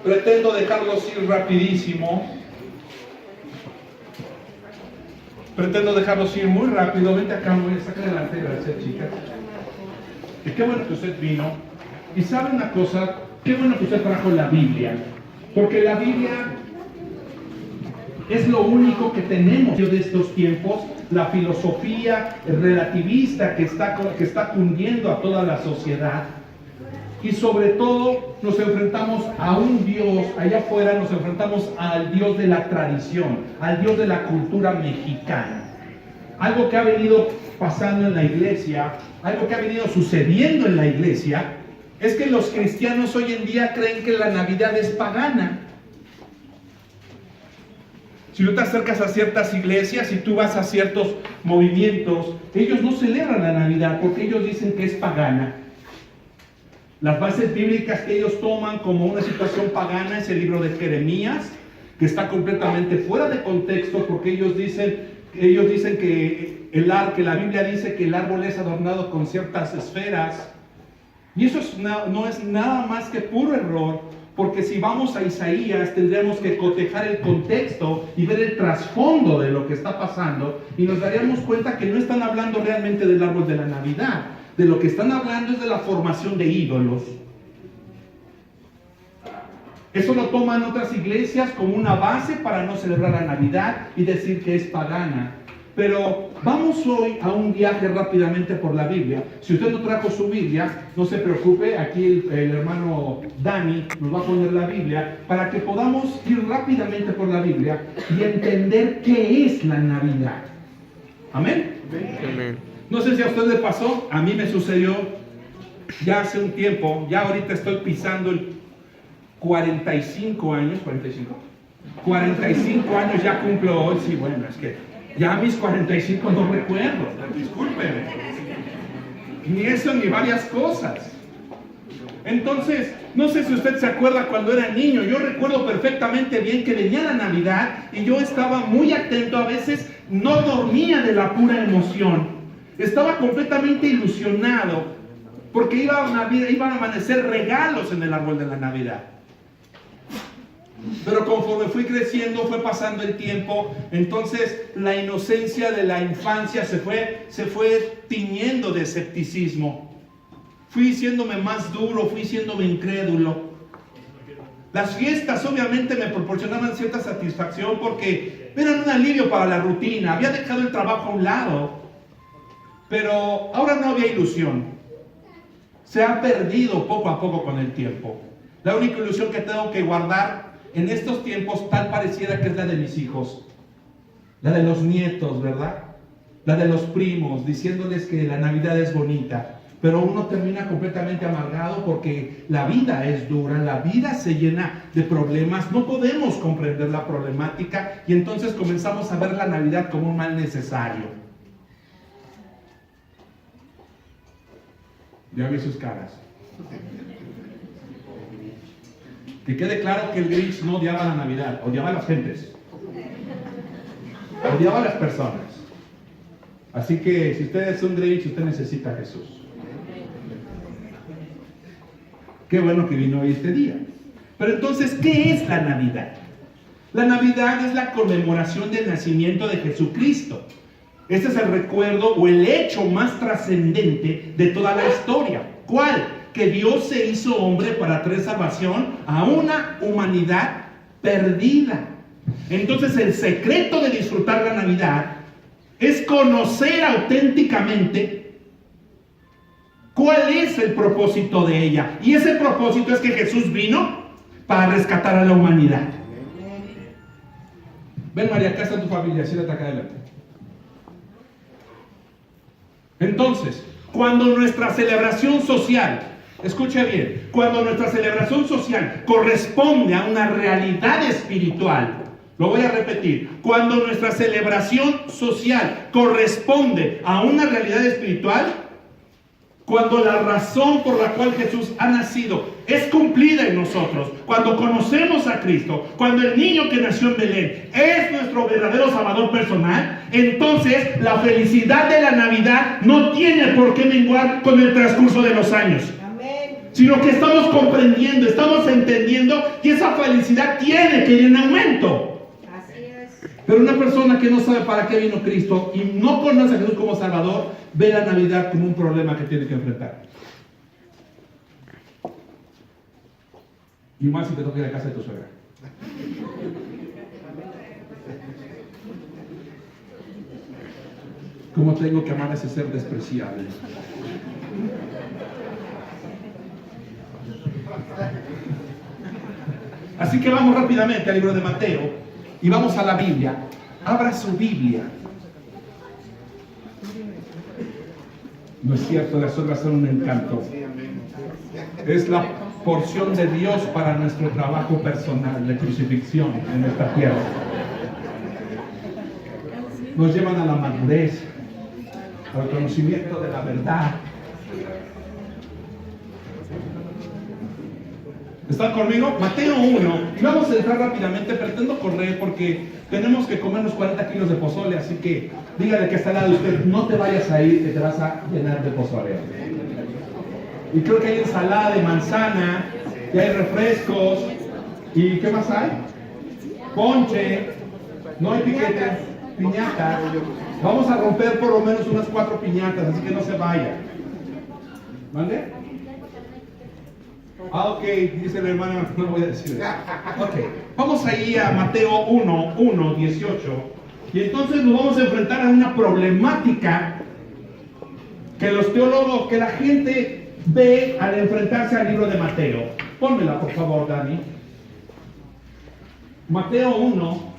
pretendo dejarlos ir rapidísimo. Pretendo dejarlos ir muy rápido. Vente acá, voy a sacar delante, gracias, chicas. Y qué bueno que usted vino. Y sabe una cosa, qué bueno que usted trajo la Biblia. Porque la Biblia es lo único que tenemos de estos tiempos. La filosofía relativista que está cundiendo a toda la sociedad. Y sobre todo nos enfrentamos a un Dios, allá afuera nos enfrentamos al Dios de la tradición, al Dios de la cultura mexicana. Algo que ha venido pasando en la iglesia, algo que ha venido sucediendo en la iglesia, es que los cristianos hoy en día creen que la Navidad es pagana. Si tú te acercas a ciertas iglesias, si tú vas a ciertos movimientos, ellos no celebran la Navidad porque ellos dicen que es pagana. Las bases bíblicas que ellos toman como una situación pagana es el libro de Jeremías, que está completamente fuera de contexto porque ellos dicen que la Biblia dice que el árbol es adornado con ciertas esferas. Y eso no es nada más que puro error, porque si vamos a Isaías tendríamos que cotejar el contexto y ver el trasfondo de lo que está pasando y nos daríamos cuenta que no están hablando realmente del árbol de la Navidad. De lo que están hablando es de la formación de ídolos. Eso lo toman otras iglesias como una base para no celebrar la Navidad y decir que es pagana. Pero vamos hoy a un viaje rápidamente por la Biblia. Si usted no trajo su Biblia, no se preocupe, aquí el hermano Dani nos va a poner la Biblia para que podamos ir rápidamente por la Biblia y entender qué es la Navidad. ¿Amén? Amén. No sé si a usted le pasó, a mí me sucedió ya hace un tiempo, ya ahorita estoy pisando el 45 años, 45 años ya cumplo hoy, sí, bueno, es que ya mis 45 no recuerdo, discúlpeme, ni eso ni varias cosas. Entonces, no sé si usted se acuerda cuando era niño, yo recuerdo perfectamente bien que venía la Navidad y yo estaba muy atento, a veces no dormía de la pura emoción. Estaba completamente ilusionado porque iban a amanecer regalos en el árbol de la Navidad. Pero conforme fui creciendo, fue pasando el tiempo, entonces la inocencia de la infancia se fue tiñendo de escepticismo. Fui siéndome más duro, fui siéndome incrédulo. Las fiestas obviamente me proporcionaban cierta satisfacción porque eran un alivio para la rutina. Había dejado el trabajo a un lado. Pero ahora no había ilusión. Se ha perdido poco a poco con el tiempo. La única ilusión que tengo que guardar en estos tiempos tal pareciera que es la de mis hijos. La de los nietos, ¿verdad? La de los primos, diciéndoles que la Navidad es bonita. Pero uno termina completamente amargado porque la vida es dura, la vida se llena de problemas. No podemos comprender la problemática y entonces comenzamos a ver la Navidad como un mal necesario. Ya vi sus caras. Que quede claro que el Grinch no odiaba la Navidad, odiaba a las gentes, odiaba a las personas. Así que si usted es un Grinch, usted necesita a Jesús. Qué bueno que vino hoy este día. Pero entonces, ¿qué es la Navidad? La Navidad es la conmemoración del nacimiento de Jesucristo. Este es el recuerdo o el hecho más trascendente de toda la historia. ¿Cuál? Que Dios se hizo hombre para traer salvación a una humanidad perdida. Entonces el secreto de disfrutar la Navidad es conocer auténticamente cuál es el propósito de ella. Y ese propósito es que Jesús vino para rescatar a la humanidad. Ven, María, acá está tu familia, siéntate acá adelante. Entonces, cuando nuestra celebración social, escuche bien, cuando nuestra celebración social corresponde a una realidad espiritual, lo voy a repetir, cuando nuestra celebración social corresponde a una realidad espiritual, cuando la razón por la cual Jesús ha nacido es cumplida en nosotros, cuando conocemos a Cristo, cuando el niño que nació en Belén es nuestro verdadero Salvador personal, entonces la felicidad de la Navidad no tiene por qué menguar con el transcurso de los años. sino que estamos comprendiendo, estamos entendiendo y esa felicidad tiene que ir en aumento. Así es. Pero una persona que no sabe para qué vino Cristo y no conoce a Jesús como Salvador, ve la Navidad como un problema que tiene que enfrentar. Y más si te toca ir a casa de tu suegra. ¿Cómo tengo que amar a ese ser despreciable? Así que vamos rápidamente al libro de Mateo y vamos a la Biblia. Abra su Biblia. No es cierto, las obras son un encanto. Es la porción de Dios para nuestro trabajo personal de crucifixión en esta tierra. Nos llevan a la madurez, al conocimiento de la verdad. ¿Están conmigo? Mateo 1. Y vamos a entrar rápidamente. Pretendo correr porque tenemos que comernos 40 kilos de pozole. Así que dígale que está al lado de usted, no te vayas a ir, que te vas a llenar de pozole. Y creo que hay ensalada de manzana, y hay refrescos. ¿Y qué más hay? Ponche. No hay piquetes, piñatas. Vamos a romper por lo menos unas 4 piñatas, así que no se vaya. ¿Vale? Ok, dice la hermana, no voy a decir. Ok, vamos ahí a Mateo 1, 18. Y entonces nos vamos a enfrentar a una problemática que los teólogos, que la gente ve al enfrentarse al libro de Mateo. Pónmela, por favor, Dani. Mateo 1.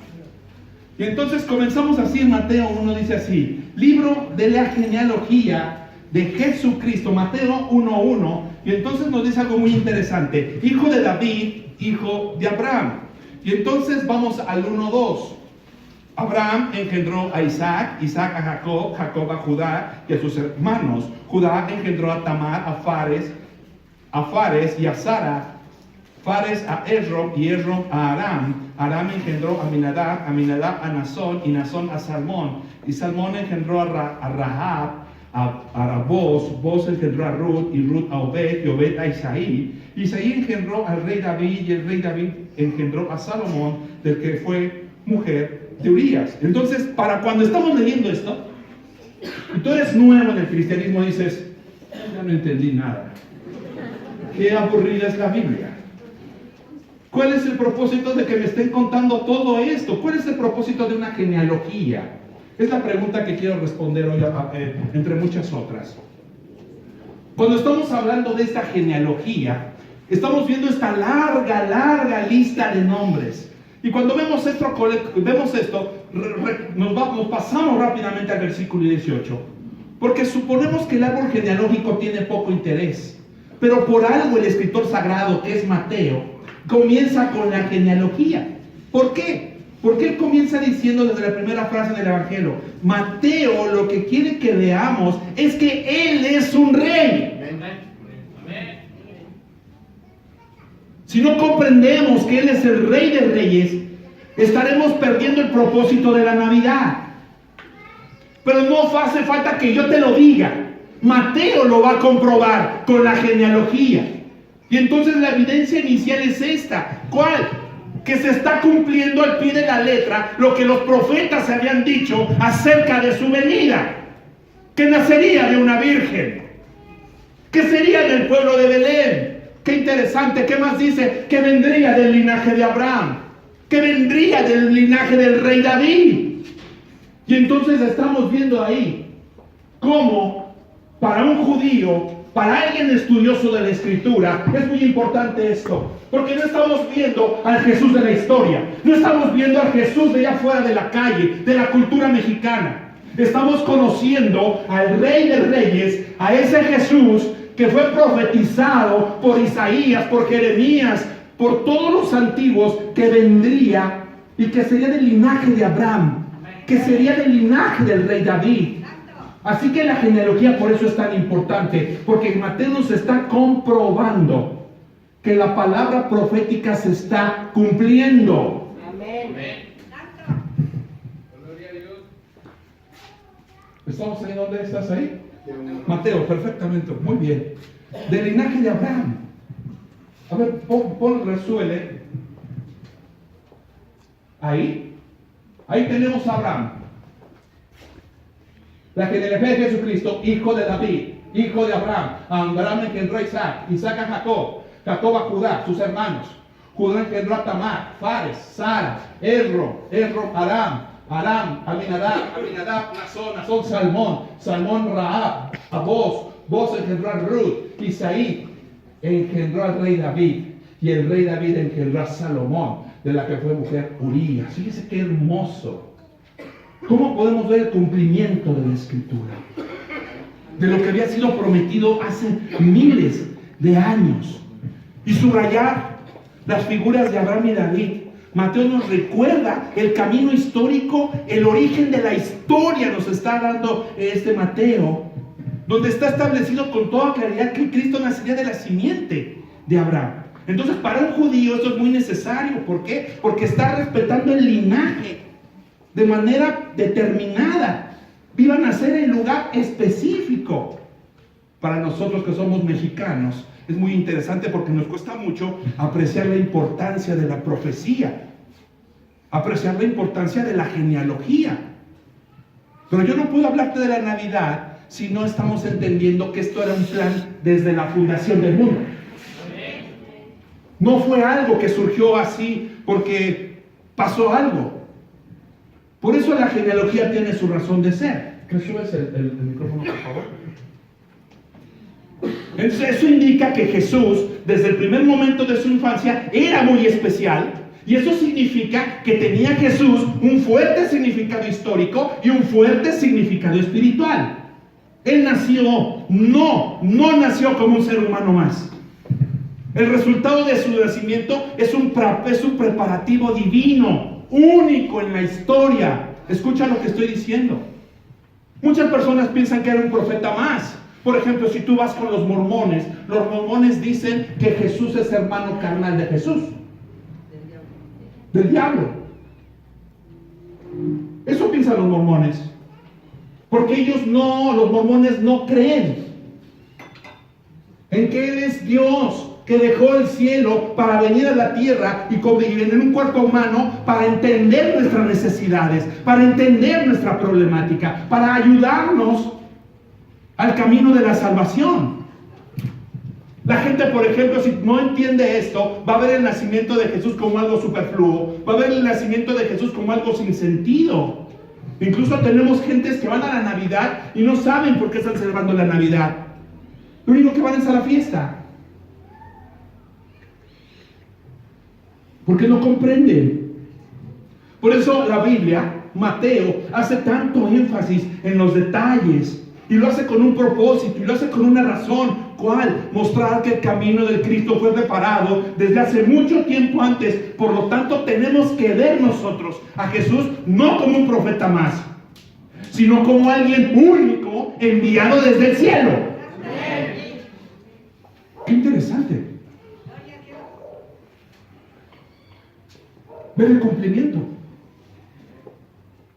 Y entonces comenzamos así. Mateo 1 dice así: libro de la genealogía de Jesucristo. Mateo 1:1. Y entonces nos dice algo muy interesante: hijo de David, hijo de Abraham. Y entonces vamos al 1:2. Abraham engendró a Isaac, Isaac a Jacob, Jacob a Judá y a sus hermanos. Judá engendró a Tamar, a Fares y a Sara. Fares a Esrom y Esrom a Aram. Aram engendró a Aminadab, Aminadab a Nazón y Nazón a Salmón. Y Salmón engendró a Rahab, a Boz. Boz engendró a Ruth y Ruth a Obed y Obed a Isaí. Isaí engendró al rey David y el rey David engendró a Salomón, del que fue mujer de Urías. Entonces, para cuando estamos leyendo esto, y tú eres nuevo en el cristianismo, dices, ya no entendí nada. Qué aburrida es la Biblia. ¿Cuál es el propósito de que me estén contando todo esto? ¿Cuál es el propósito de una genealogía? Es la pregunta que quiero responder hoy, entre muchas otras. Cuando estamos hablando de esta genealogía, estamos viendo esta larga lista de nombres. Y cuando vemos esto, nos pasamos rápidamente al versículo 18. Porque suponemos que el árbol genealógico tiene poco interés. Pero por algo el escritor sagrado, que es Mateo, comienza con la genealogía. ¿Por qué? Porque él comienza diciendo desde la primera frase del Evangelio: Mateo lo que quiere que veamos es que él es un rey. Amén. Si no comprendemos que él es el rey de reyes, estaremos perdiendo el propósito de la Navidad. Pero no hace falta que yo te lo diga. Mateo lo va a comprobar con la genealogía. Y entonces la evidencia inicial es esta. ¿Cuál? Que se está cumpliendo al pie de la letra lo que los profetas se habían dicho acerca de su venida. Que nacería de una virgen. Que sería del pueblo de Belén. Qué interesante. ¿Qué más dice? Que vendría del linaje de Abraham. Que vendría del linaje del rey David. Y entonces estamos viendo ahí cómo para un judío, para alguien estudioso de la Escritura, es muy importante esto, porque no estamos viendo al Jesús de la historia, no estamos viendo al Jesús de allá afuera de la calle, de la cultura mexicana. Estamos conociendo al Rey de Reyes, a ese Jesús que fue profetizado por Isaías, por Jeremías, por todos los antiguos, que vendría y que sería del linaje de Abraham, que sería del linaje del rey David. Así que la genealogía por eso es tan importante, porque Mateo nos está comprobando que la palabra profética se está cumpliendo. Amén. ¿Estamos ahí? ¿Dónde estás ahí? Mateo, perfectamente, muy bien. Del linaje de Abraham. A ver, pon resuelve. Ahí tenemos a Abraham. La genealogía de Jesucristo, hijo de David, hijo de Abraham. Abraham engendró a Isaac, Isaac a Jacob, Jacob a Judá, sus hermanos. Judá engendró a Tamar, Fares, Sara, Erro, Aram, Aminadab, Nazón, Salmón, Rahab, a Boz engendró a Ruth, Isaí engendró al rey David, y el rey David engendró a Salomón, de la que fue mujer Urías. Fíjese qué hermoso. ¿Cómo podemos ver el cumplimiento de la Escritura? De lo que había sido prometido hace miles de años. Y subrayar las figuras de Abraham y David. Mateo nos recuerda el camino histórico, el origen de la historia nos está dando Mateo, donde está establecido con toda claridad que Cristo nacería de la simiente de Abraham. Entonces, para un judío esto es muy necesario. ¿Por qué? Porque está respetando el linaje de manera determinada. Iba a nacer en lugar específico. Para nosotros que somos mexicanos, es muy interesante porque nos cuesta mucho apreciar la importancia de la profecía, apreciar la importancia de la genealogía. Pero yo no puedo hablarte de la Navidad si no estamos entendiendo que esto era un plan desde la fundación del mundo. No fue algo que surgió así porque pasó algo. Por eso la genealogía tiene su razón de ser. ¿Que subes el micrófono, por favor? Entonces, eso indica que Jesús, desde el primer momento de su infancia, era muy especial. Y eso significa que tenía Jesús un fuerte significado histórico y un fuerte significado espiritual. Él nació, no nació como un ser humano más. El resultado de su nacimiento es un preparativo divino, único en la historia. Escucha lo que estoy diciendo. Muchas personas piensan que era un profeta más. Por ejemplo, si tú vas con los mormones dicen que Jesús es hermano carnal de Jesús. Del diablo. Eso piensan los mormones. Porque los mormones no creen en que Él es Dios, que dejó el cielo para venir a la tierra y convivir en un cuerpo humano para entender nuestras necesidades, para entender nuestra problemática, para ayudarnos al camino de la salvación. La gente, por ejemplo, si no entiende esto, va a ver el nacimiento de Jesús como algo superfluo, va a ver el nacimiento de Jesús como algo sin sentido. Incluso tenemos gentes que van a la Navidad y no saben por qué están celebrando la Navidad. Lo único que van es a la fiesta. Porque no comprenden. Por eso la Biblia, Mateo, hace tanto énfasis en los detalles. Y lo hace con un propósito, y lo hace con una razón. ¿Cuál? Mostrar que el camino del Cristo fue preparado desde hace mucho tiempo antes. Por lo tanto, tenemos que ver nosotros a Jesús no como un profeta más, sino como alguien único enviado desde el cielo. Qué interesante. Ver el cumplimiento.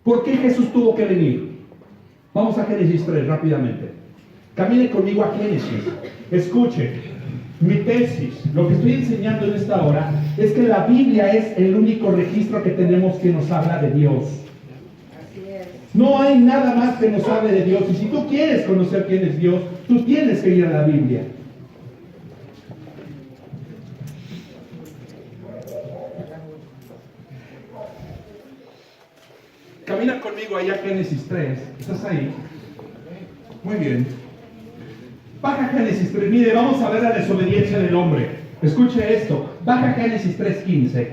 ¿Por qué Jesús tuvo que venir? Vamos a Génesis 3 rápidamente. Camine conmigo a Génesis. Escuche, mi tesis, lo que estoy enseñando en esta hora, es que la Biblia es el único registro que tenemos que nos habla de Dios. No hay nada más que nos hable de Dios. Y si tú quieres conocer quién es Dios, tú tienes que ir a la Biblia. Camina conmigo allá a Génesis 3. ¿Estás ahí? Muy bien. Baja Génesis 3. Mire, vamos a ver la desobediencia del hombre. Escuche esto. Baja Génesis 3:15.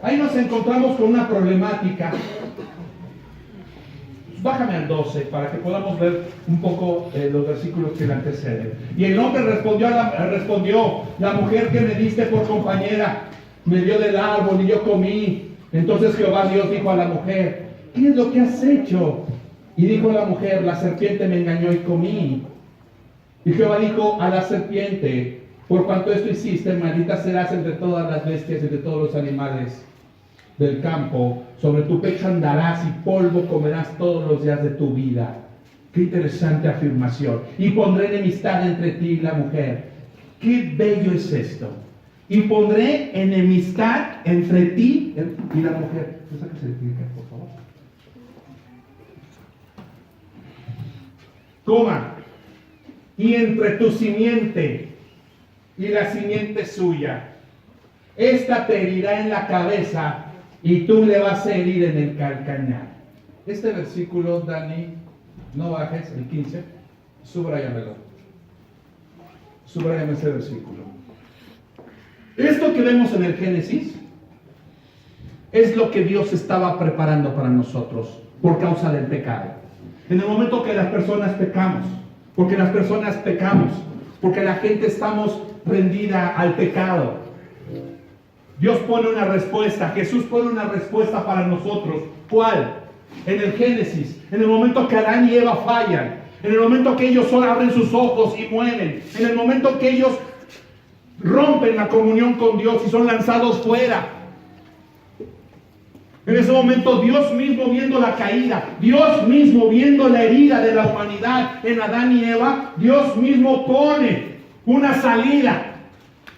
Ahí nos encontramos con una problemática. Bájame al 12 para que podamos ver un poco los versículos que le anteceden. Y el hombre respondió, la mujer que me diste por compañera me dio del árbol y yo comí. Entonces Jehová Dios dijo a la mujer: ¿qué es lo que has hecho? Y dijo la mujer: la serpiente me engañó y comí. Y Jehová dijo a la serpiente: por cuanto esto hiciste, maldita serás entre todas las bestias y de todos los animales del campo. Sobre tu pecho andarás y polvo comerás todos los días de tu vida. Qué interesante afirmación. Y pondré enemistad entre ti y la mujer. Qué bello es esto. y pondré enemistad entre ti y la mujer. Por favor. Coma. Y entre tu simiente y la simiente suya. Esta te herirá en la cabeza y tú le vas a herir en el calcañar. Este versículo, Dani, no bajes, el 15, subrayamelo. Subrayame ese versículo. Esto que vemos en el Génesis es lo que Dios estaba preparando para nosotros por causa del pecado. En el momento que las personas pecamos, porque la gente estamos rendida al pecado, Dios pone una respuesta, Jesús pone una respuesta para nosotros. ¿Cuál? En el Génesis, en el momento que Adán y Eva fallan, en el momento que ellos solo abren sus ojos y mueren, en el momento que ellos rompen la comunión con Dios y son lanzados fuera. En ese momento Dios mismo viendo la caída, Dios mismo viendo la herida de la humanidad en Adán y Eva, Dios mismo pone una salida.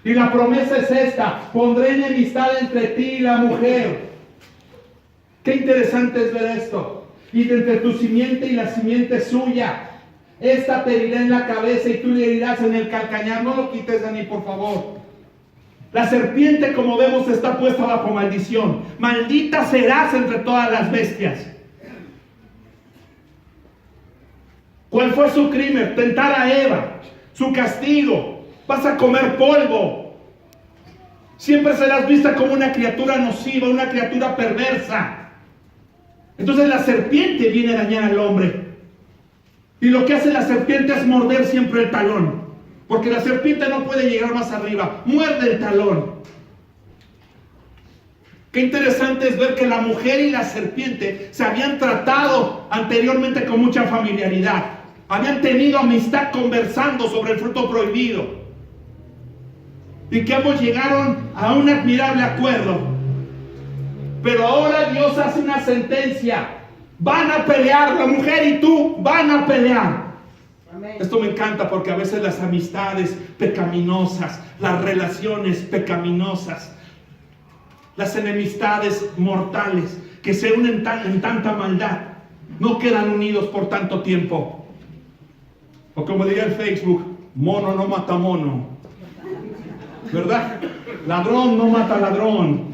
Y la promesa es esta: pondré enemistad entre ti y la mujer. Qué interesante es ver esto. Y de entre tu simiente y la simiente suya, esta te herirá en la cabeza y tú le herirás en el calcañar. No lo quites, Dani, por favor. La serpiente, como vemos, está puesta bajo maldición. Maldita serás entre todas las bestias. ¿Cuál fue su crimen? Tentar a Eva. Su castigo: vas a comer polvo. Siempre serás vista como una criatura nociva, una criatura perversa. Entonces la serpiente viene a dañar al hombre. Y lo que hace la serpiente es morder siempre el talón. Porque la serpiente no puede llegar más arriba. Muerde el talón. Qué interesante es ver que la mujer y la serpiente se habían tratado anteriormente con mucha familiaridad. Habían tenido amistad conversando sobre el fruto prohibido. Y que ambos llegaron a un admirable acuerdo. Pero ahora Dios hace una sentencia. Van a pelear, la mujer y tú van a pelear. Amén. Esto me encanta porque a veces las amistades pecaminosas, las relaciones pecaminosas, las enemistades mortales que se unen en tanta maldad, no quedan unidos por tanto tiempo. O como diría el Facebook, mono no mata mono, ¿verdad? Ladrón no mata ladrón.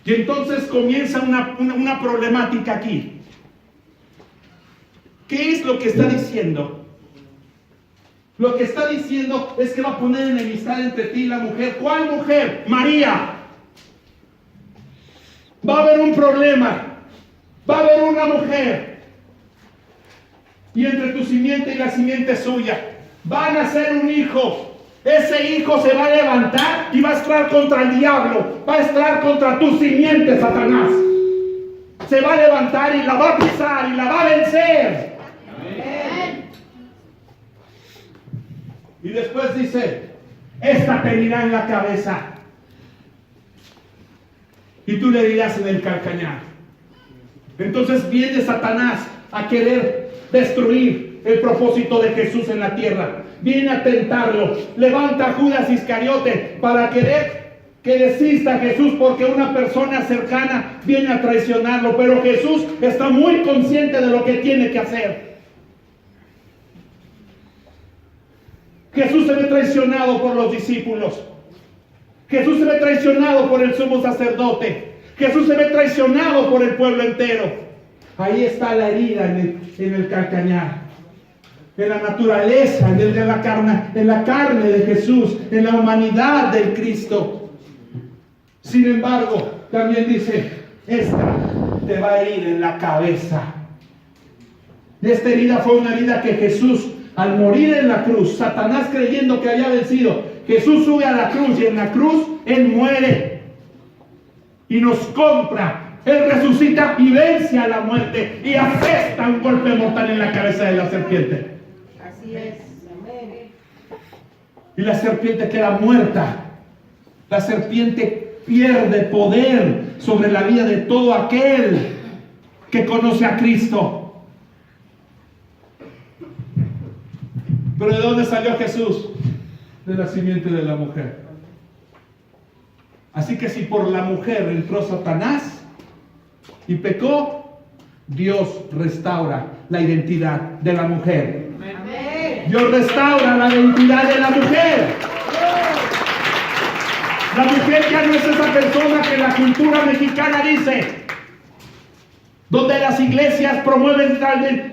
Y entonces comienza una problemática aquí. ¿Qué es lo que está diciendo? Lo que está diciendo es que va a poner enemistad entre ti y la mujer. ¿Cuál mujer? María. Va a haber un problema. Va a haber una mujer. Y entre tu simiente y la simiente suya van a ser un hijo. Ese hijo se va a levantar y va a estar contra el diablo. Va a estar contra tu simiente, Satanás. Se va a levantar y la va a pisar y la va a vencer. Amén. Y después dice: esta te herirá en la cabeza y tú le herirás en el calcañar. Entonces viene Satanás a querer destruir el propósito de Jesús en la tierra. Viene a tentarlo. Levanta a Judas Iscariote para querer que desista Jesús, porque una persona cercana viene a traicionarlo. Pero Jesús está muy consciente de lo que tiene que hacer. Jesús se ve traicionado por los discípulos. Jesús se ve traicionado por el sumo sacerdote. Jesús se ve traicionado por el pueblo entero. Ahí está la herida en el calcañar. En la naturaleza, en la carne de Jesús, en la humanidad del Cristo. Sin embargo, también dice: esta te va a herir en la cabeza. Esta herida fue una herida que Jesús, al morir en la cruz, Satanás creyendo que había vencido, Jesús sube a la cruz y en la cruz Él muere y nos compra. Él resucita y vence a la muerte y asesta un golpe mortal en la cabeza de la serpiente. Así es. Amén. Y la serpiente queda muerta. La serpiente pierde poder sobre la vida de todo aquel que conoce a Cristo. Pero ¿de dónde salió Jesús? de la simiente de la mujer. Así que si por la mujer entró Satanás y pecó, Dios restaura la identidad de la mujer. Dios restaura la identidad de la mujer. La mujer ya no es esa persona que la cultura mexicana dice, donde las iglesias promueven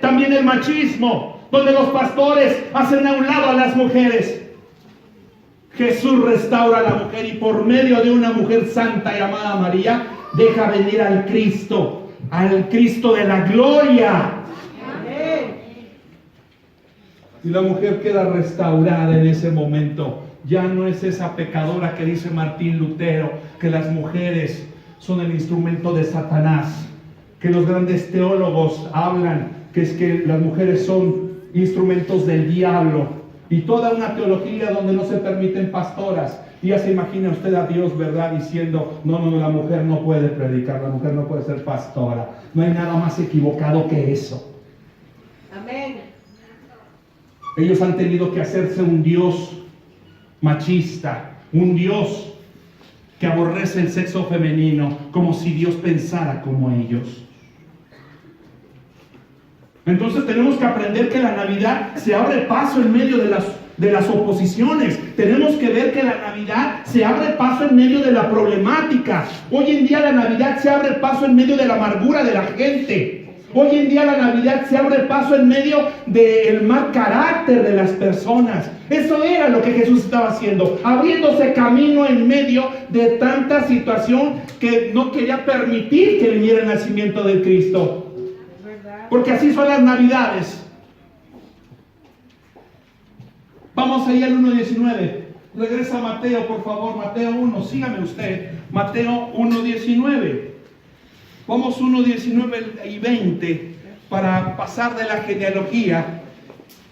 también el machismo, donde los pastores hacen a un lado a las mujeres. Jesús restaura a la mujer y por medio de una mujer santa llamada María, deja venir al Cristo de la gloria. Y la mujer queda restaurada en ese momento. Ya no es esa pecadora que dice Martín Lutero, que las mujeres son el instrumento de Satanás, que los grandes teólogos hablan que es que las mujeres son instrumentos del diablo, y toda una teología donde no se permiten pastoras. Y ya se imagina usted a Dios, ¿verdad?, diciendo, no, la mujer no puede predicar, la mujer no puede ser pastora. No hay nada más equivocado que eso. Amén. Ellos han tenido que hacerse un Dios machista, un Dios que aborrece el sexo femenino, como si Dios pensara como ellos. Entonces tenemos que aprender que la Navidad se abre paso en medio de las oposiciones. Tenemos que ver que la Navidad se abre paso en medio de la problemática. Hoy en día la Navidad se abre paso en medio de la amargura de la gente. Hoy en día la Navidad se abre paso en medio del mal carácter de las personas. Eso era lo que Jesús estaba haciendo, abriéndose camino en medio de tanta situación que no quería permitir que viniera el nacimiento de Cristo. Porque así son las Navidades. Vamos ahí al 1:19. Regresa a Mateo, por favor. Mateo 1, sígame usted. Mateo 1:19. Vamos 1:19 y 20 para pasar de la genealogía.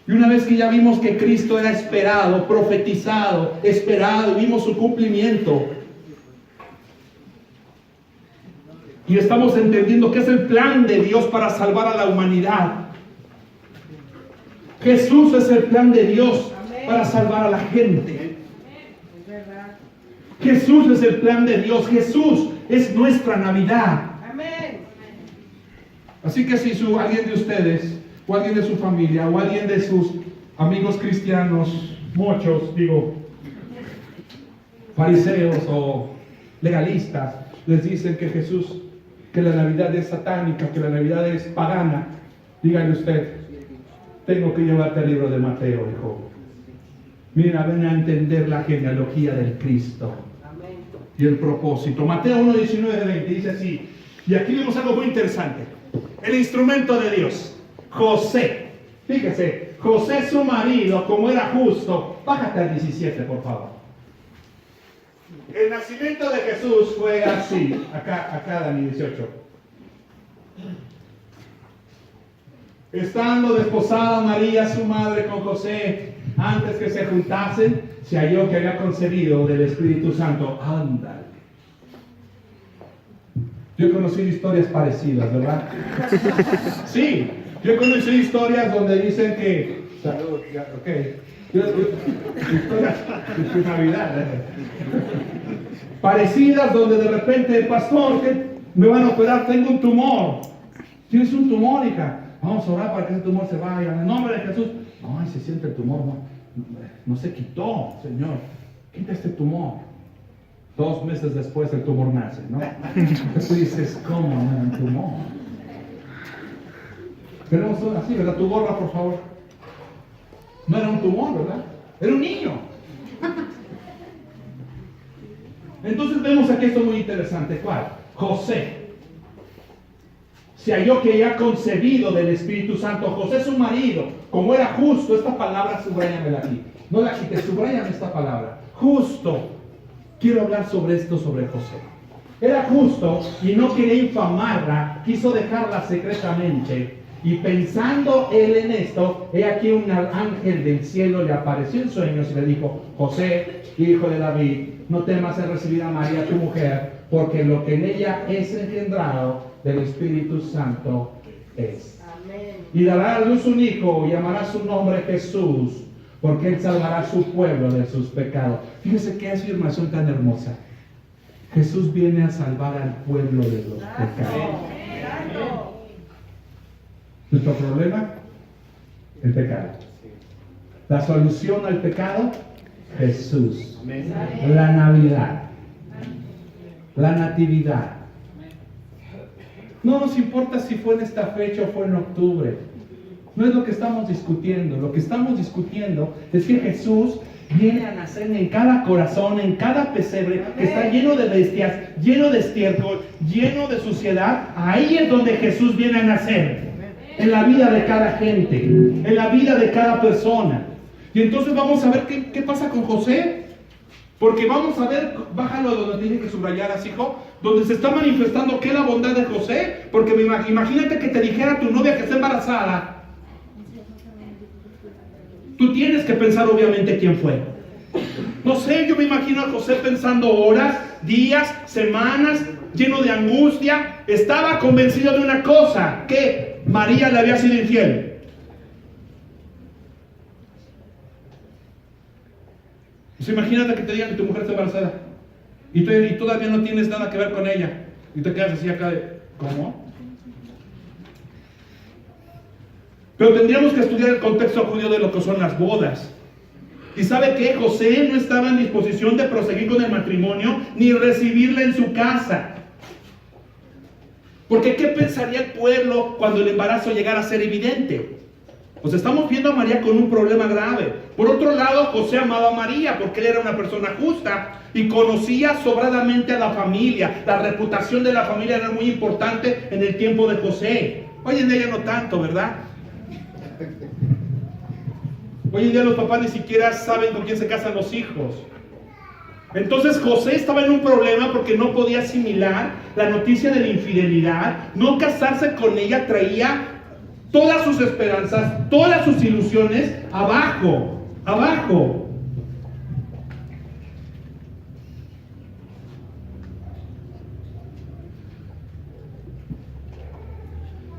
Y una vez que ya vimos que Cristo era esperado, profetizado, esperado, y vimos su cumplimiento, y estamos entendiendo que es el plan de Dios para salvar a la humanidad. Jesús es el plan de Dios para salvar a la gente. Jesús es el plan de Dios. Jesús es nuestra Navidad. Así que si alguien de ustedes, o alguien de su familia, o alguien de sus amigos cristianos, muchos, fariseos o legalistas, les dicen que que la Navidad es satánica, que la Navidad es pagana, dígale usted, tengo que llevarte al libro de Mateo, hijo. Mira, ven a entender la genealogía del Cristo y el propósito. Mateo 1:19-20 dice así, y aquí vemos algo muy interesante. El instrumento de Dios, José. Fíjese, José su marido, como era justo. Bájate al 17, por favor. El nacimiento de Jesús fue así. Acá Dani, 18. Estando desposada María, su madre, con José, antes que se juntasen, se halló que había concebido del Espíritu Santo. Ándale. Yo he conocido historias parecidas, ¿verdad? Sí, yo he conocido historias donde dicen que... Salud, ok. Historias de Navidad. Parecidas donde de repente, pastor, que me van a operar, tengo un tumor. Tienes un tumor, hija. Vamos a orar para que ese tumor se vaya. En el nombre de Jesús. Ay, se siente el tumor. No se quitó, Señor. Quita este tumor. 2 meses después el tumor nace, ¿no? Entonces tú dices, ¿cómo no era un tumor? Tenemos así, ¿verdad? Tu gorra, por favor. No era un tumor, ¿verdad? Era un niño. Entonces vemos aquí esto muy interesante. ¿Cuál? José. Se halló que ya concebido del Espíritu Santo. José su marido, como era justo, esta palabra subrayamela aquí. No la quites, subrayame esta palabra. Justo. Quiero hablar sobre esto, sobre José. Era justo y no quería infamarla, quiso dejarla secretamente. Y pensando él en esto, he aquí un ángel del cielo le apareció en sueños y le dijo: José, hijo de David, no temas en recibir a María tu mujer, porque lo que en ella es engendrado del Espíritu Santo es. Amén. Y dará a luz un hijo y llamará su nombre Jesús, porque Él salvará a su pueblo de sus pecados. Fíjese qué afirmación tan hermosa. Jesús viene a salvar al pueblo de los pecados. ¿Nuestro problema? El pecado. La solución al pecado, Jesús. La Navidad. La Natividad. No nos importa si fue en esta fecha o fue en octubre. No es lo que estamos discutiendo. Lo que estamos discutiendo es que Jesús viene a nacer en cada corazón, en cada pesebre que está lleno de bestias, lleno de estiércol, lleno de suciedad. Ahí es donde Jesús viene a nacer. En la vida de cada gente, en la vida de cada persona. Y entonces vamos a ver qué pasa con José. Porque vamos a ver, bájalo donde tiene que subrayar, hijo, donde se está manifestando que la bondad de José. Porque imagínate que te dijera tu novia que está embarazada. Tú tienes que pensar obviamente quién fue. No sé, yo me imagino a José pensando horas, días, semanas, lleno de angustia. Estaba convencido de una cosa, que María le había sido infiel. Pues imagínate que te digan que tu mujer está embarazada y todavía no tienes nada que ver con ella y te quedas así acá de, ¿cómo? Pero tendríamos que estudiar el contexto judío de lo que son las bodas. ¿Y sabe qué? José no estaba en disposición de proseguir con el matrimonio ni recibirla en su casa. Porque ¿qué pensaría el pueblo cuando el embarazo llegara a ser evidente? Pues estamos viendo a María con un problema grave. Por otro lado, José amaba a María porque él era una persona justa y conocía sobradamente a la familia. La reputación de la familia era muy importante en el tiempo de José. Hoy en día no tanto, ¿verdad? Hoy en día los papás ni siquiera saben con quién se casan los hijos. Entonces José estaba en un problema porque no podía asimilar la noticia de la infidelidad. No casarse con ella traía todas sus esperanzas, todas sus ilusiones abajo.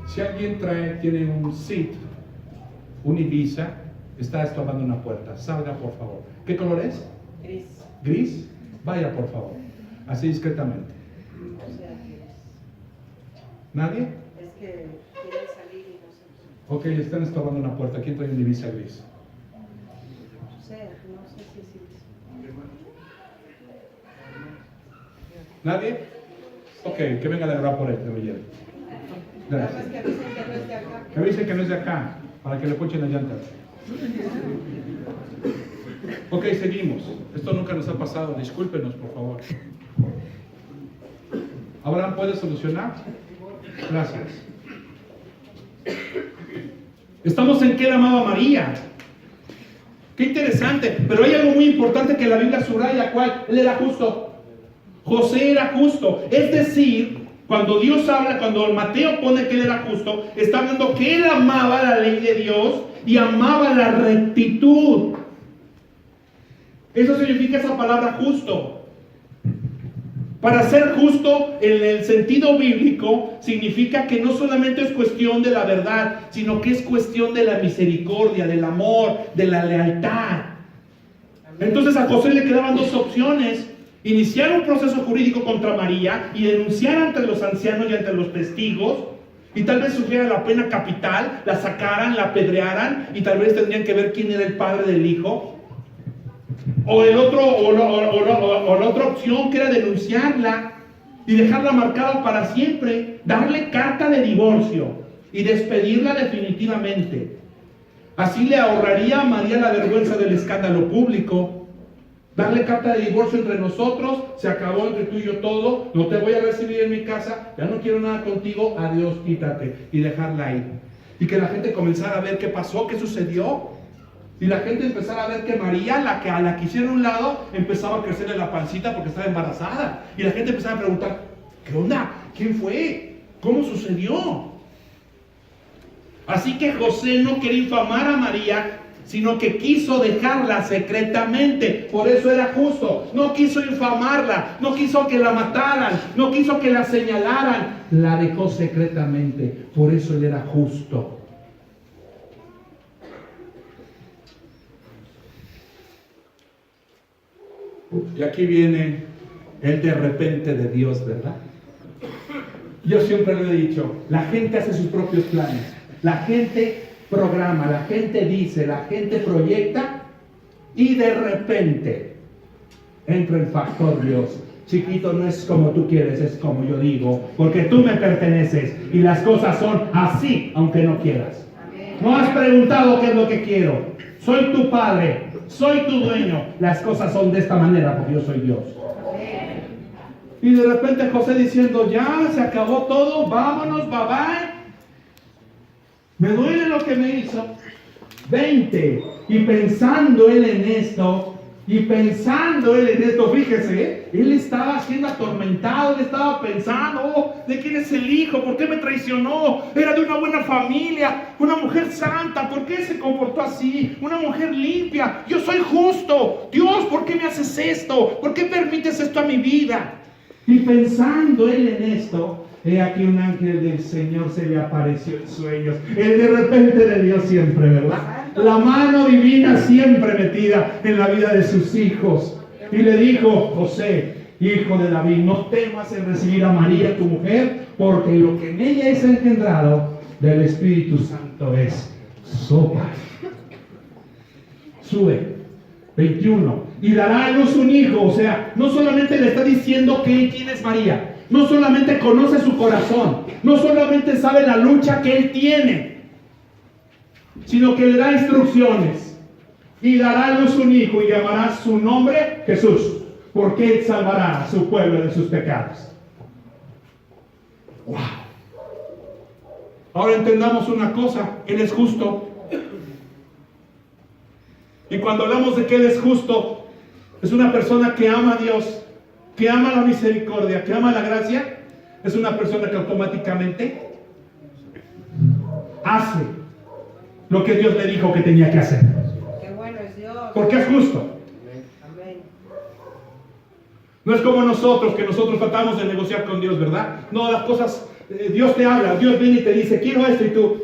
Si alguien tiene un SIT, un Ibiza, está estorbando una puerta, salga por favor. ¿Qué color es? Gris. ¿Gris? Vaya por favor, así discretamente. O sea, ¿Nadie? es que quiere salir y no sé. Ok, están estorbando una puerta. ¿Quién trae un Ibiza gris? O sea, no sé si sí. ¿Nadie? Ok, que venga de verdad por él, de Villero. Gracias. Que dicen que no es de acá. Que avisen que no es de acá, para que le ponchen las llantas. Ok, seguimos. Esto nunca nos ha pasado, discúlpenos por favor. ¿Abraham puede solucionar? Gracias. Estamos en que él amaba a María. Qué interesante, pero hay algo muy importante que la Biblia subraya, ¿cuál? Él era justo. José era justo. Es decir, cuando Dios habla, cuando Mateo pone que él era justo, está hablando que él amaba la ley de Dios y amaba la rectitud. Eso significa esa palabra justo. Para ser justo en el sentido bíblico significa que no solamente es cuestión de la verdad, sino que es cuestión de la misericordia, del amor, de la lealtad. Entonces a José le quedaban dos opciones: iniciar un proceso jurídico contra María y denunciar ante los ancianos y ante los testigos, y tal vez sufriera la pena capital, la sacaran, la apedrearan, y tal vez tendrían que ver quién era el padre del hijo. O la otra opción, que era denunciarla y dejarla marcada para siempre, darle carta de divorcio y despedirla definitivamente. Así le ahorraría a María la vergüenza del escándalo público. Darle carta de divorcio entre nosotros, se acabó entre tú y yo todo, no te voy a recibir en mi casa, ya no quiero nada contigo, adiós, quítate, y dejarla ahí. Y que la gente comenzara a ver qué pasó, qué sucedió. Y la gente empezara a ver que María, a la que hicieron a un lado, empezaba a crecerle la pancita porque estaba embarazada. Y la gente empezaba a preguntar, ¿qué onda? ¿Quién fue? ¿Cómo sucedió? Así que José no quería infamar a María, sino que quiso dejarla secretamente. Por eso era justo. No quiso infamarla, no quiso que la mataran, no quiso que la señalaran. La dejó secretamente. Por eso él era justo. Y aquí viene el de repente de Dios, ¿verdad? Yo siempre lo he dicho, la gente hace sus propios planes, la gente programa, la gente dice, la gente proyecta y de repente entra el factor Dios. Chiquito, no es como tú quieres, es como yo digo, porque tú me perteneces y las cosas son así, aunque no quieras. No has preguntado qué es lo que quiero. Soy tu padre, soy tu dueño. Las cosas son de esta manera porque yo soy Dios. Y de repente José diciendo, ya se acabó todo, vámonos, bye bye. Me duele lo que me hizo. 20. Y pensando él en esto, fíjese, él estaba siendo atormentado, él estaba pensando, oh, ¿de quién es el hijo? ¿Por qué me traicionó? Era de una buena familia, una mujer santa, ¿por qué se comportó así? Una mujer limpia, yo soy justo. Dios, ¿por qué me haces esto? ¿Por qué permites esto a mi vida? Y pensando él en esto, he aquí un ángel del Señor se le apareció en sueños. El de repente de Dios siempre, ¿verdad? La mano divina siempre metida en la vida de sus hijos. Y le dijo, José, hijo de David, no temas en recibir a María, tu mujer, porque lo que en ella es engendrado del Espíritu Santo es sopa. Sube. 21. Y dará a luz un hijo. O sea, no solamente le está diciendo quién es María, no solamente conoce su corazón, no solamente sabe la lucha que él tiene, sino que le da instrucciones. Y dará a luz un hijo y llamará su nombre Jesús, porque él salvará a su pueblo de sus pecados. Wow. Ahora entendamos una cosa, él es justo. Y cuando hablamos de que él es justo, es una persona que ama a Dios, que ama la misericordia, que ama la gracia. Es una persona que automáticamente hace lo que Dios le dijo que tenía que hacer. Qué bueno es Dios. Porque es justo. Amén. No es como nosotros, que nosotros tratamos de negociar con Dios, ¿verdad? No, las cosas, Dios te habla, Dios viene y te dice, quiero esto, y tú,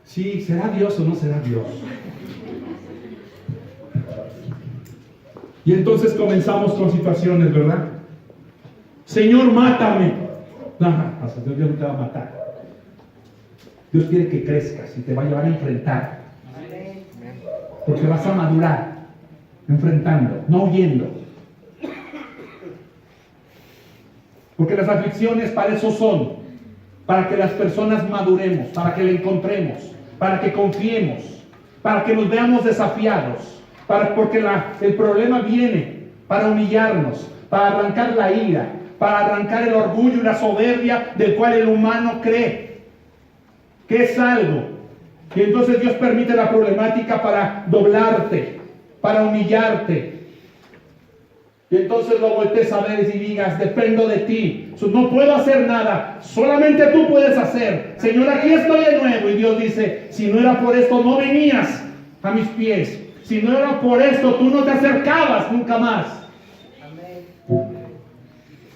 sí, ¿será Dios o no será Dios? Y entonces comenzamos con situaciones, ¿verdad? Señor, mátame. No, Dios no te va a matar. Dios quiere que crezcas y te va a llevar a enfrentar. Porque vas a madurar enfrentando, no huyendo. Porque las aflicciones para eso son, para que las personas maduremos, para que le encontremos, para que confiemos, para que nos veamos desafiados. Porque el problema viene para humillarnos, para arrancar la ira, para arrancar el orgullo y la soberbia del cual el humano cree que es algo. Y entonces Dios permite la problemática para doblarte, para humillarte. Y entonces lo voltees a ver y digas, dependo de ti, no puedo hacer nada, solamente tú puedes hacer. Señor, aquí estoy de nuevo. Y Dios dice, si no era por esto no venías a mis pies. Si no era por esto, tú no te acercabas nunca más. Amén.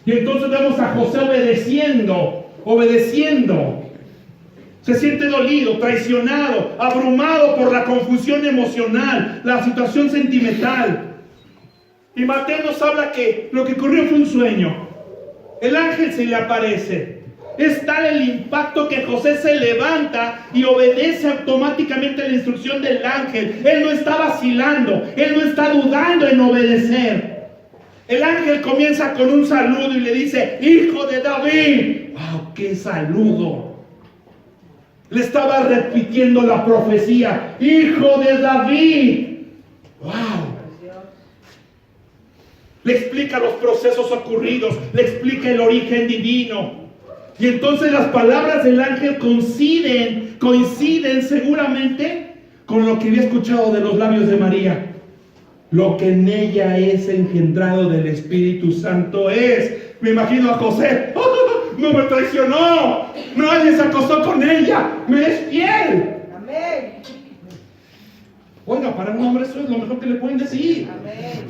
Y entonces vemos a José obedeciendo. Se siente dolido, traicionado, abrumado por la confusión emocional, la situación sentimental. Y Mateo nos habla que lo que ocurrió fue un sueño. El ángel se le aparece. Es tal el impacto que José se levanta y obedece automáticamente la instrucción del ángel. Él no está vacilando, él no está dudando en obedecer. El ángel comienza con un saludo y le dice, hijo de David. ¡Wow! ¡Qué saludo! Le estaba repitiendo la profecía, hijo de David. ¡Wow! Le explica los procesos ocurridos, le explica el origen divino. Y entonces las palabras del ángel coinciden seguramente con lo que había escuchado de los labios de María. Lo que en ella es engendrado del Espíritu Santo es. Me imagino a José, ¡oh, no me traicionó! Nadie se acostó con ella, me es fiel. Amén. Oiga, para un hombre eso es lo mejor que le pueden decir. Amén.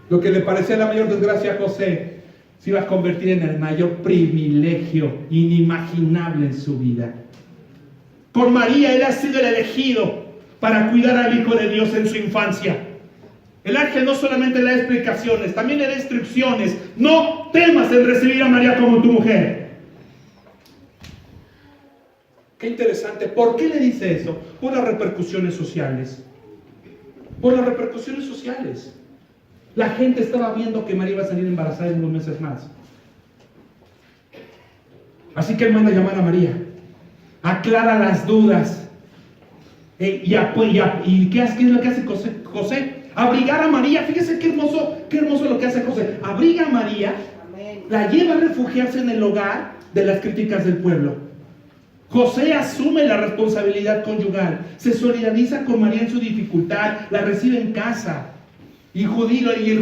Lo que le parecía la mayor desgracia a José se iba a convertir en el mayor privilegio inimaginable en su vida. Con María él ha sido el elegido para cuidar al Hijo de Dios en su infancia. El ángel no solamente le da explicaciones, también le da instrucciones. No temas en recibir a María como tu mujer. Qué interesante. ¿Por qué le dice eso? Por las repercusiones sociales. Por las repercusiones sociales. La gente estaba viendo que María iba a salir embarazada en unos meses más. Así que él manda a llamar a María. Aclara las dudas. ¿Y qué es lo que hace José? Abrigar a María. Fíjese qué hermoso lo que hace José. Abriga a María, la lleva a refugiarse en el hogar de las críticas del pueblo. José asume la responsabilidad conyugal, se solidariza con María en su dificultad, la recibe en casa. Y el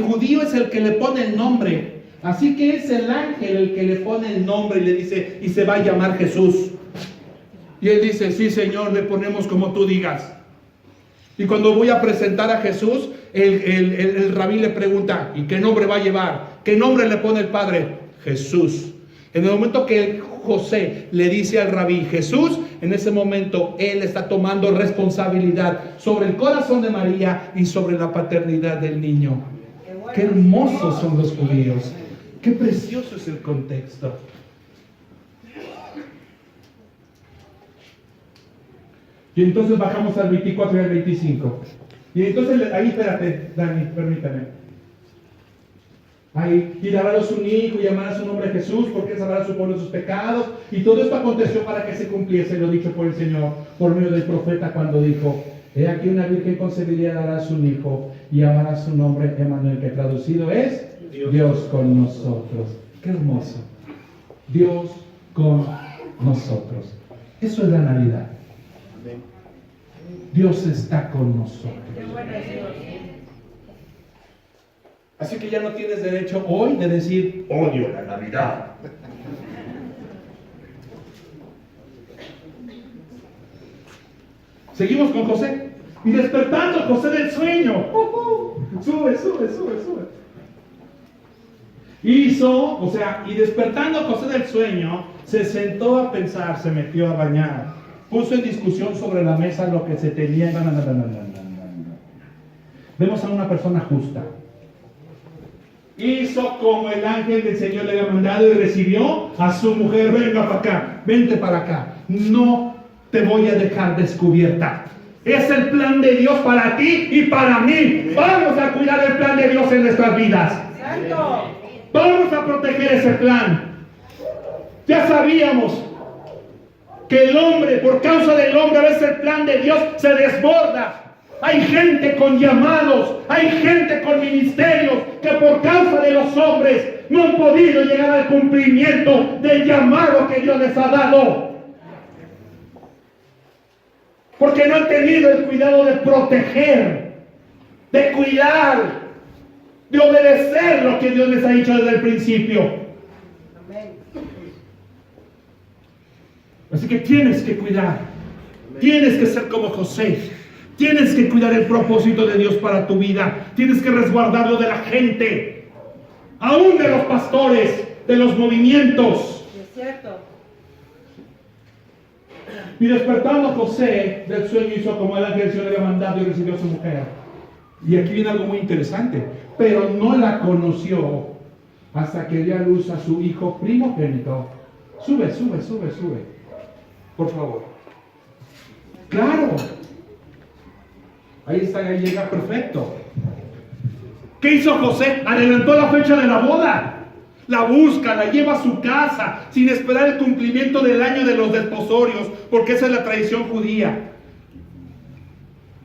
judío es el que le pone el nombre. Así que es el ángel el que le pone el nombre y le dice, y se va a llamar Jesús. Y él dice, sí, Señor, le ponemos como tú digas. Y cuando voy a presentar a Jesús, el rabí le pregunta, ¿y qué nombre va a llevar? ¿Qué nombre le pone el Padre? Jesús. En el momento que José le dice al rabí Jesús, en ese momento él está tomando responsabilidad sobre el corazón de María y sobre la paternidad del niño. Qué hermosos son los judíos. Qué precioso es el contexto. Y entonces bajamos al 24 y al 25. Y entonces ahí, espérate, Dani, permítame. Ahí, y dará a su hijo y llamará su nombre Jesús, porque salvará a su pueblo de sus pecados. Y todo esto aconteció para que se cumpliese lo dicho por el Señor, por medio del profeta, cuando dijo: he aquí una virgen concebirá y dará a su hijo, y llamará su nombre Emmanuel, que traducido es Dios con nosotros. Qué hermoso. Dios con nosotros. Eso es la Navidad. Dios está con nosotros. Así que ya no tienes derecho hoy de decir odio la Navidad. Seguimos con José. Y despertando José del sueño. Sube. Y despertando José del sueño, se sentó a pensar, se metió a bañar. Puso en discusión sobre la mesa lo que se tenía. Vemos a una persona justa. Hizo como el ángel del Señor le había mandado y recibió a su mujer. Venga para acá, vente para acá. No te voy a dejar descubierta. Es el plan de Dios para ti y para mí. Vamos a cuidar el plan de Dios en nuestras vidas. ¡Santo! Vamos a proteger ese plan. Ya sabíamos que el hombre, por causa del hombre, a veces el plan de Dios se desborda. Hay gente con llamados, hay gente con ministerios que por causa de los hombres no han podido llegar al cumplimiento del llamado que Dios les ha dado. Porque no han tenido el cuidado de proteger, de cuidar, de obedecer lo que Dios les ha dicho desde el principio. Amén. Así que tienes que cuidar, tienes que ser como José. Tienes que cuidar el propósito de Dios para tu vida. Tienes que resguardarlo de la gente, aún de los pastores, de los movimientos. Es cierto. Y despertando José del sueño, hizo como el ángel del Señor le había mandado y recibió a su mujer. Y aquí viene algo muy interesante. Pero no la conoció hasta que dio a luz a su hijo primogénito. Sube. Por favor. Claro. Ahí está, ahí llega perfecto. ¿Qué hizo José? Adelantó la fecha de la boda. La busca, la lleva a su casa, sin esperar el cumplimiento del año de los desposorios, porque esa es la tradición judía.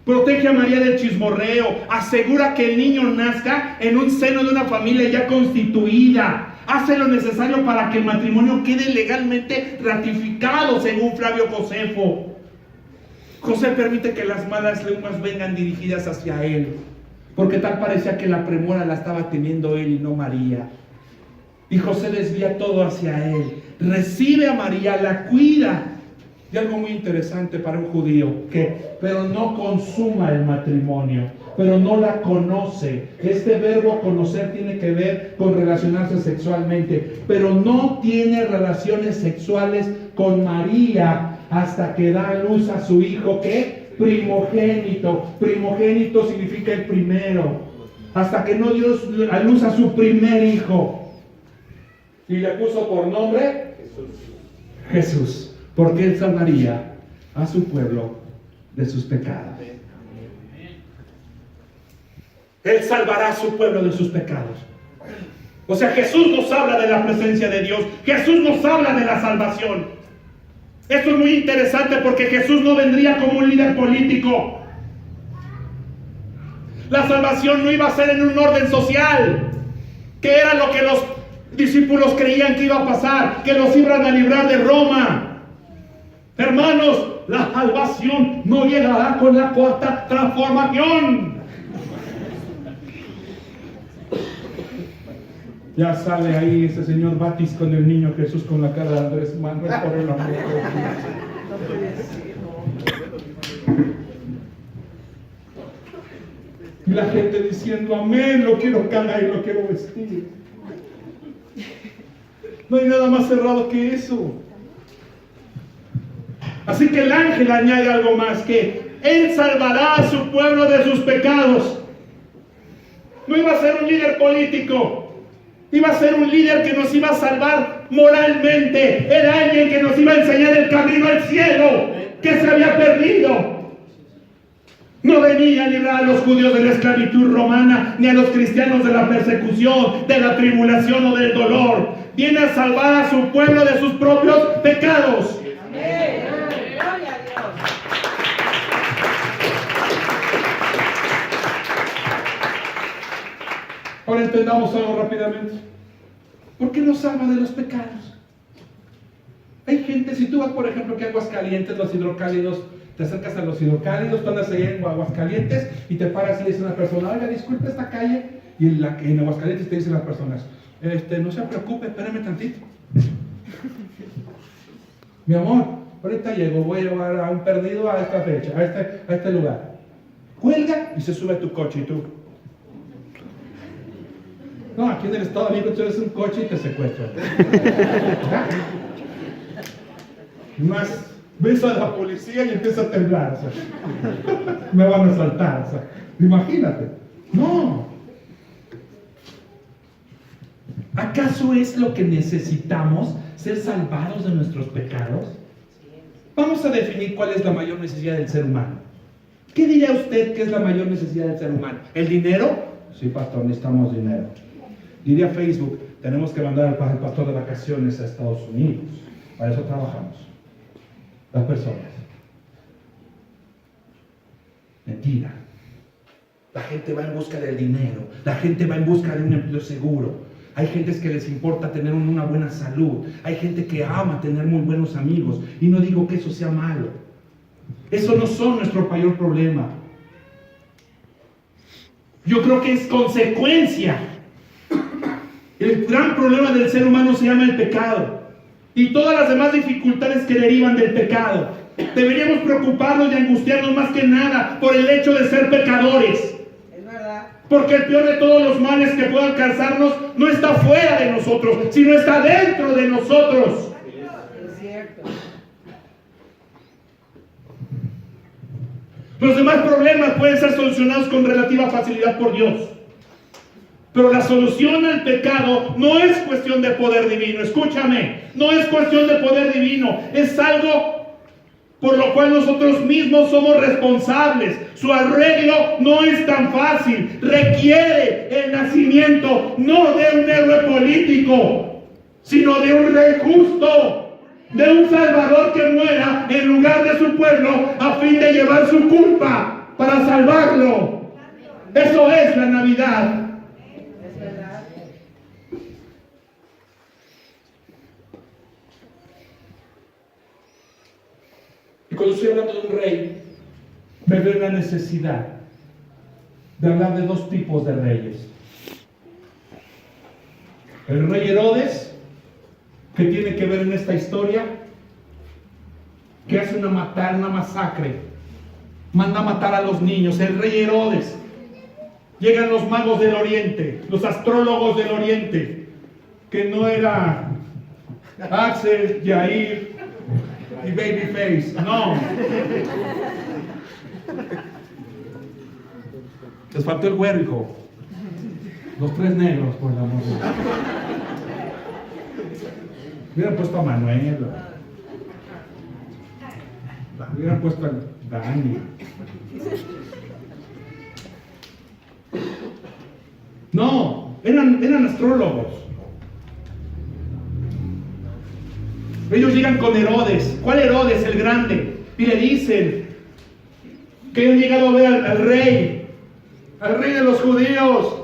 Protege a María del chismorreo, asegura que el niño nazca en un seno de una familia ya constituida. Hace lo necesario para que el matrimonio quede legalmente ratificado, según Flavio Josefo. José permite que las malas lenguas vengan dirigidas hacia él, porque tal parecía que la premura la estaba teniendo él y no María. Y José desvía todo hacia él. Recibe a María, la cuida Y algo muy interesante para un judío, pero no consuma el matrimonio, pero no la conoce. Este verbo conocer tiene que ver con relacionarse sexualmente, pero no tiene relaciones sexuales con María hasta que da a luz a su hijo, ¿qué? Primogénito. Primogénito significa el primero. Hasta que no dio a luz a su primer hijo. Y le puso por nombre Jesús. Porque Él salvaría a su pueblo de sus pecados. Él salvará a su pueblo de sus pecados. O sea, Jesús nos habla de la presencia de Dios. Jesús nos habla de la salvación. Esto es muy interesante porque Jesús no vendría como un líder político. La salvación no iba a ser en un orden social, que era lo que los discípulos creían que iba a pasar, que los iban a librar de Roma. Hermanos, la salvación no llegará con la cuarta transformación. Ya sale ahí ese señor Batis con el niño Jesús con la cara de Andrés Manuel por el amor de Dios. Y la gente diciendo amén, lo quiero calar y lo quiero vestir. No hay nada más cerrado que eso. Así que el ángel añade algo más, que Él salvará a su pueblo de sus pecados. No iba a ser un líder político, iba a ser un líder que nos iba a salvar moralmente. Era alguien que nos iba a enseñar el camino al cielo, que se había perdido. No venía a librar a los judíos de la esclavitud romana, ni a los cristianos de la persecución, de la tribulación o del dolor. Viene a salvar a su pueblo de sus propios pecados. Amén. Gloria a Dios. Ahora entendamos algo rápidamente. ¿Por qué nos salva de los pecados? Hay gente, si tú vas por ejemplo que Aguascalientes, los hidrocálidos, te acercas a los hidrocálidos, tú andas ahí en Aguascalientes y te paras y le dice a una persona, oiga, disculpe esta calle, y en Aguascalientes te dicen las personas, no se preocupe, espérame tantito. Mi amor, ahorita llego, voy a llevar a un perdido a esta fecha, a este lugar. Cuelga y se sube a tu coche y tú. No, aquí en el Estado de México tú eres un coche y te secuestran. Más ves a la policía y empieza a temblar. O sea, me van a asaltar. O sea, imagínate. No. ¿Acaso es lo que necesitamos? ¿Ser salvados de nuestros pecados? Vamos a definir cuál es la mayor necesidad del ser humano. ¿Qué diría usted que es la mayor necesidad del ser humano? ¿El dinero? Sí, pastor, necesitamos dinero. Diría Facebook, tenemos que mandar al pastor de vacaciones a Estados Unidos. Para eso trabajamos. Las personas. Mentira. La gente va en busca del dinero. La gente va en busca de un empleo seguro. Hay gentes que les importa tener una buena salud. Hay gente que ama tener muy buenos amigos. Y no digo que eso sea malo. Eso no son nuestro mayor problema. Yo creo que es consecuencia. El gran problema del ser humano se llama el pecado. Y todas las demás dificultades que derivan del pecado. Deberíamos preocuparnos y angustiarnos más que nada por el hecho de ser pecadores. Es verdad. Porque el peor de todos los males que puedan alcanzarnos no está fuera de nosotros, sino está dentro de nosotros. Es cierto. Los demás problemas pueden ser solucionados con relativa facilidad por Dios. Pero la solución al pecado no es cuestión de poder divino. Escúchame, no es cuestión de poder divino. Es algo por lo cual nosotros mismos somos responsables. Su arreglo no es tan fácil. Requiere el nacimiento no de un héroe político, sino de un rey justo, de un salvador que muera en lugar de su pueblo a fin de llevar su culpa para salvarlo. Eso es la Navidad. Es verdad. Y cuando estoy hablando de un rey, me veo la necesidad de hablar de dos tipos de reyes. El rey Herodes, que tiene que ver en esta historia, que hace una masacre. Manda a matar a los niños, el rey Herodes. Llegan los magos del oriente, los astrólogos del oriente, que no era Axel, Jair y Babyface, no. Les faltó el güero, hijo. Los tres negros, por el amor de Dios. Hubieran puesto a Manuel. Hubieran puesto a Dani. No, eran astrólogos. Ellos llegan con Herodes. ¿Cuál Herodes? El grande. Y le dicen que han llegado a ver al rey de los judíos.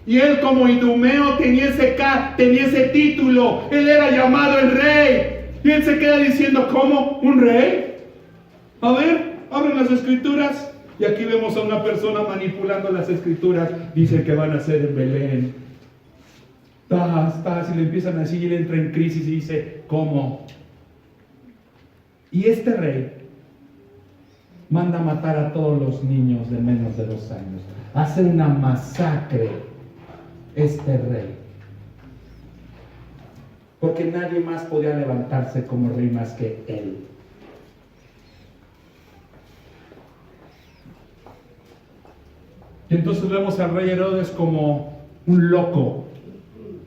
Y él, como Idumeo, tenía ese título. Él era llamado el rey. Y él se queda diciendo, ¿cómo? ¿Un rey? A ver, abren las escrituras. Y aquí vemos a una persona manipulando las escrituras. Dice que van a ser en Belén. Y le empiezan a decir, y él entra en crisis y dice, ¿cómo? Y este rey manda a matar a todos los niños de menos de 2 años. Hace una masacre este rey. Porque nadie más podía levantarse como rey más que él. Y entonces vemos al rey Herodes como un loco,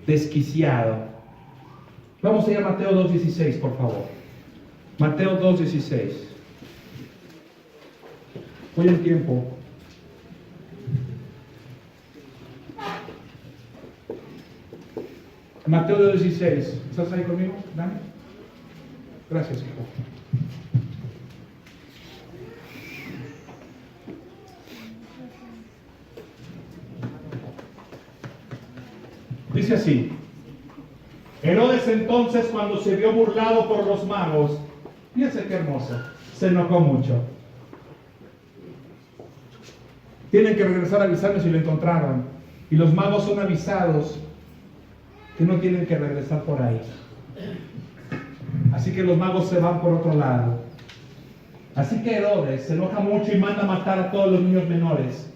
desquiciado. Vamos a ir a Mateo 2:16, por favor. Mateo 2:16. Voy en tiempo. Mateo 2:16. ¿Estás ahí conmigo, Dani? Gracias, hijo. Dice así: Herodes entonces, cuando se vio burlado por los magos, fíjense qué hermoso, se enojó mucho. Tienen que regresar a avisarme si lo encontraron. Y los magos son avisados que no tienen que regresar por ahí. Así que los magos se van por otro lado. Así que Herodes se enoja mucho y manda a matar a todos los niños menores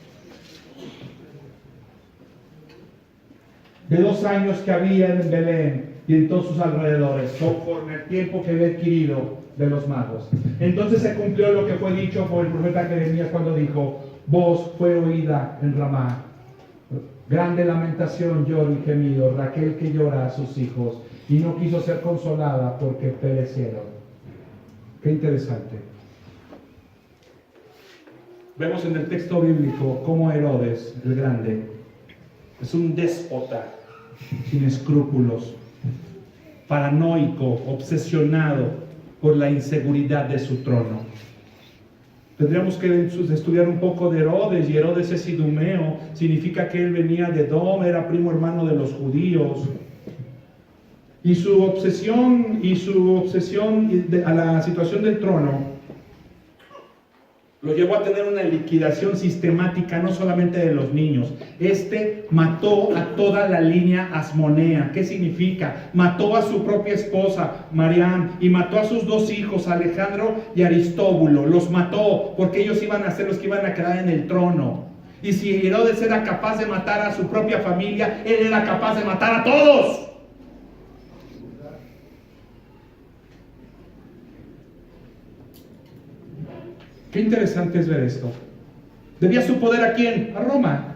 de 2 años que había en Belén y en todos sus alrededores, conforme el tiempo que había adquirido de los magos. Entonces se cumplió lo que fue dicho por el profeta Jeremías cuando dijo: voz fue oída en Ramá, grande lamentación, lloro y gemido, Raquel que llora a sus hijos y no quiso ser consolada porque perecieron. Qué interesante. Vemos en el texto bíblico cómo Herodes el grande es un déspota sin escrúpulos, paranoico, obsesionado por la inseguridad de su trono. Tendríamos que estudiar un poco de Herodes, y Herodes es idumeo, significa que él venía de Edom, era primo hermano de los judíos. Y su obsesión a la situación del trono lo llevó a tener una liquidación sistemática, no solamente de los niños. Mató a toda la línea asmonea. ¿Qué significa? Mató a su propia esposa, Mariam, y mató a sus 2 hijos, Alejandro y Aristóbulo. Los mató porque ellos iban a ser los que iban a quedar en el trono. Y si Herodes era capaz de matar a su propia familia, él era capaz de matar a todos. Qué interesante es ver esto. ¿Debía su poder a quién? A Roma.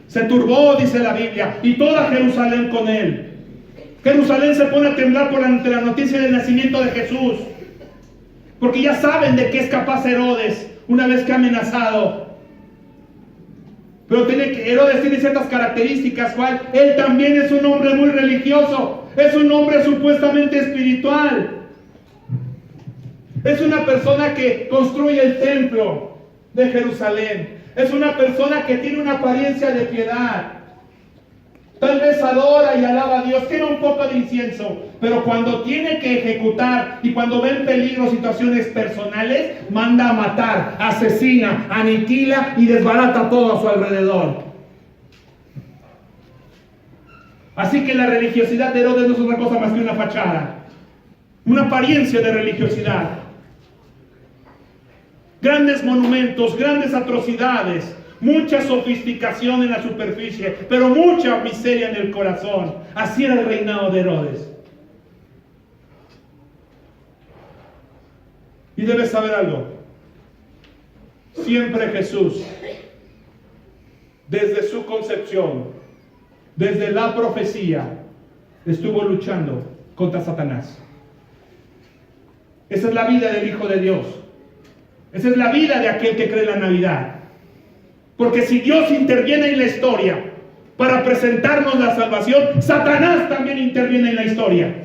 Se turbó, dice la Biblia, y toda Jerusalén con él. Jerusalén se pone a temblar ante la noticia del nacimiento de Jesús, porque ya saben de qué es capaz Herodes una vez que ha amenazado. Pero Herodes tiene ciertas características, ¿cuál? Él también es un hombre muy religioso, es un hombre supuestamente espiritual. Es una persona que construye el templo de Jerusalén. Es una persona que tiene una apariencia de piedad. Tal vez adora y alaba a Dios, quema un poco de incienso, pero cuando tiene que ejecutar y cuando ve en peligro situaciones personales, manda a matar, asesina, aniquila y desbarata todo a su alrededor. Así que la religiosidad de Herodes no es otra cosa más que una fachada, una apariencia de religiosidad. grandes monumentos, grandes atrocidades, mucha sofisticación en la superficie, pero mucha miseria en el corazón. Así era el reinado de Herodes. Y debes saber algo. Siempre Jesús, desde su concepción, desde la profecía, estuvo luchando contra Satanás. Esa es la vida del Hijo de Dios. Esa es la vida de aquel que cree en la Navidad. Porque si Dios interviene en la historia para presentarnos la salvación, Satanás también interviene en la historia.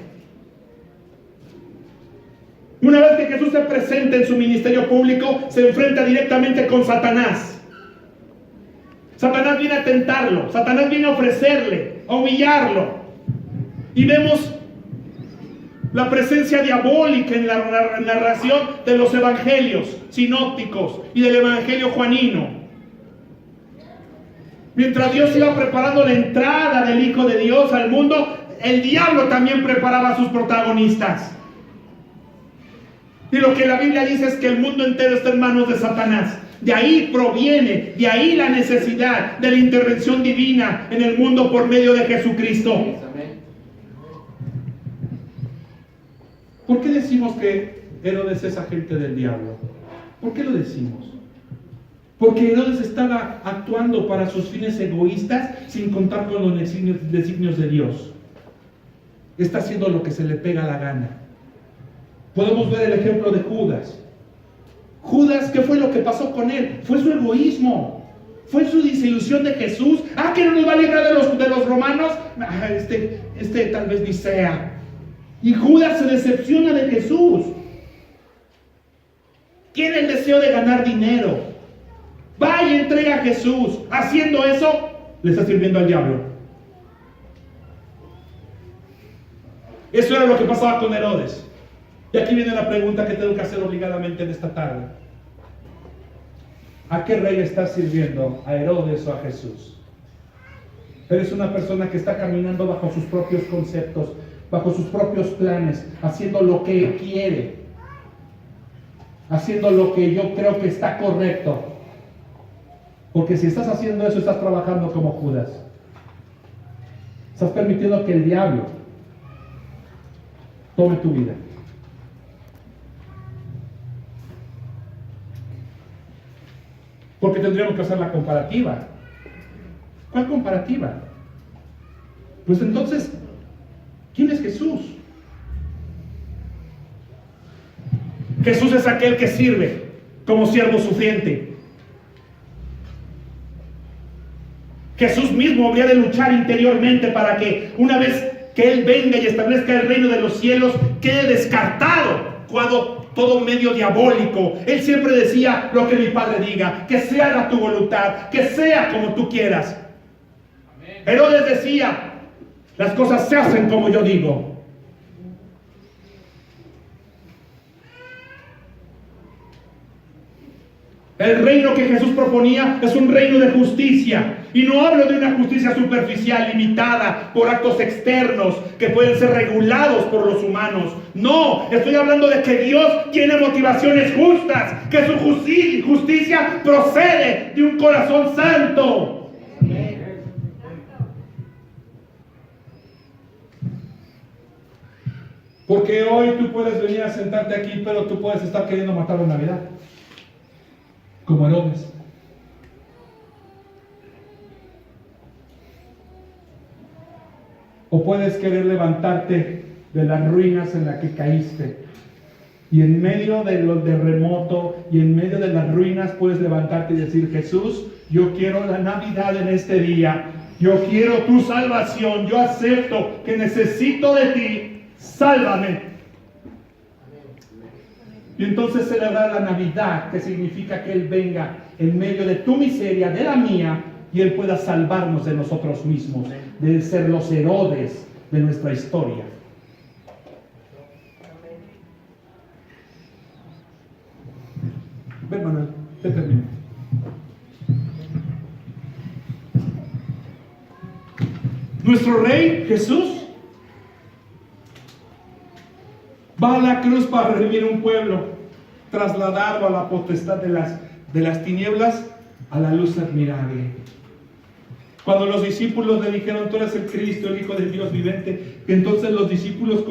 Una vez que Jesús se presenta en su ministerio público, se enfrenta directamente con Satanás. Satanás viene a tentarlo, Satanás viene a ofrecerle, a humillarlo. Y vemos la presencia diabólica en la narración de los evangelios sinópticos y del evangelio juanino. Mientras Dios iba preparando la entrada del Hijo de Dios al mundo, el diablo también preparaba a sus protagonistas. Y lo que la Biblia dice es que el mundo entero está en manos de Satanás. De ahí proviene, de ahí la necesidad de la intervención divina en el mundo por medio de Jesucristo. ¿Por qué decimos que Herodes es agente del diablo? ¿Por qué lo decimos? Porque Herodes estaba actuando para sus fines egoístas sin contar con los designios de Dios. Está haciendo lo que se le pega la gana. Podemos ver el ejemplo de Judas. Judas, ¿qué fue lo que pasó con él? Fue su egoísmo. Fue su desilusión de Jesús. Que no nos va a librar de los romanos. Este tal vez ni sea. Y Judas se decepciona de Jesús. Tiene el deseo de ganar dinero. Va y entrega a Jesús. Haciendo eso, le está sirviendo al diablo. Eso era lo que pasaba con Herodes. Y aquí viene la pregunta que tengo que hacer obligadamente en esta tarde. ¿A qué rey estás sirviendo? ¿A Herodes o a Jesús? Eres una persona que está caminando bajo sus propios conceptos, bajo sus propios planes, haciendo lo que quiere, haciendo lo que yo creo que está correcto. Porque si estás haciendo eso, estás trabajando como Judas. Estás permitiendo que el diablo tome tu vida. Porque tendríamos que hacer la comparativa. ¿Cuál comparativa? Pues entonces, ¿quién es Jesús? Jesús es aquel que sirve como siervo sufriente. Jesús mismo habría de luchar interiormente para que una vez que Él venga y establezca el reino de los cielos, quede descartado todo medio diabólico. Él siempre decía lo que mi Padre diga, que se haga tu voluntad, que sea como tú quieras. Amén. Herodes decía, las cosas se hacen como yo digo. El reino que Jesús proponía es un reino de justicia. Y no hablo de una justicia superficial, limitada por actos externos que pueden ser regulados por los humanos. No, estoy hablando de que Dios tiene motivaciones justas, que su justicia procede de un corazón santo. Porque hoy tú puedes venir a sentarte aquí, pero tú puedes estar queriendo matar la Navidad. Como Herodes. O puedes querer levantarte de las ruinas en las que caíste. Y en medio de los terremotos y en medio de las ruinas puedes levantarte y decir, Jesús, yo quiero la Navidad en este día. Yo quiero tu salvación. Yo acepto que necesito de ti. Sálvame. Y entonces celebrar la Navidad, que significa que Él venga en medio de tu miseria, de la mía, y Él pueda salvarnos de nosotros mismos, de ser los Herodes de nuestra historia. Ven, Manuel, te termino. Nuestro Rey Jesús va a la cruz para redimir un pueblo. trasladado a la potestad de las tinieblas a la luz admirable. Cuando los discípulos le dijeron: tú eres el Cristo, el Hijo del Dios viviente, entonces los discípulos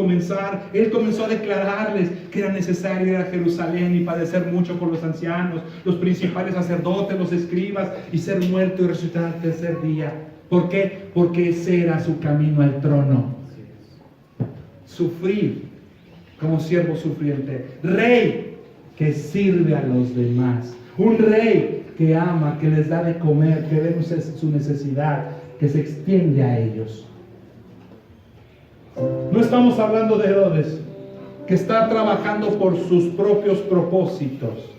él comenzó a declararles que era necesario ir a Jerusalén y padecer mucho por los ancianos, los principales sacerdotes, los escribas, y ser muerto y resucitar al tercer día. ¿Por qué? Porque ese era su camino al trono. Sufrir como siervo sufriente, rey que sirve a los demás, un rey que ama, que les da de comer, que ve su necesidad, que se extiende a ellos. No estamos hablando de Herodes, que está trabajando por sus propios propósitos.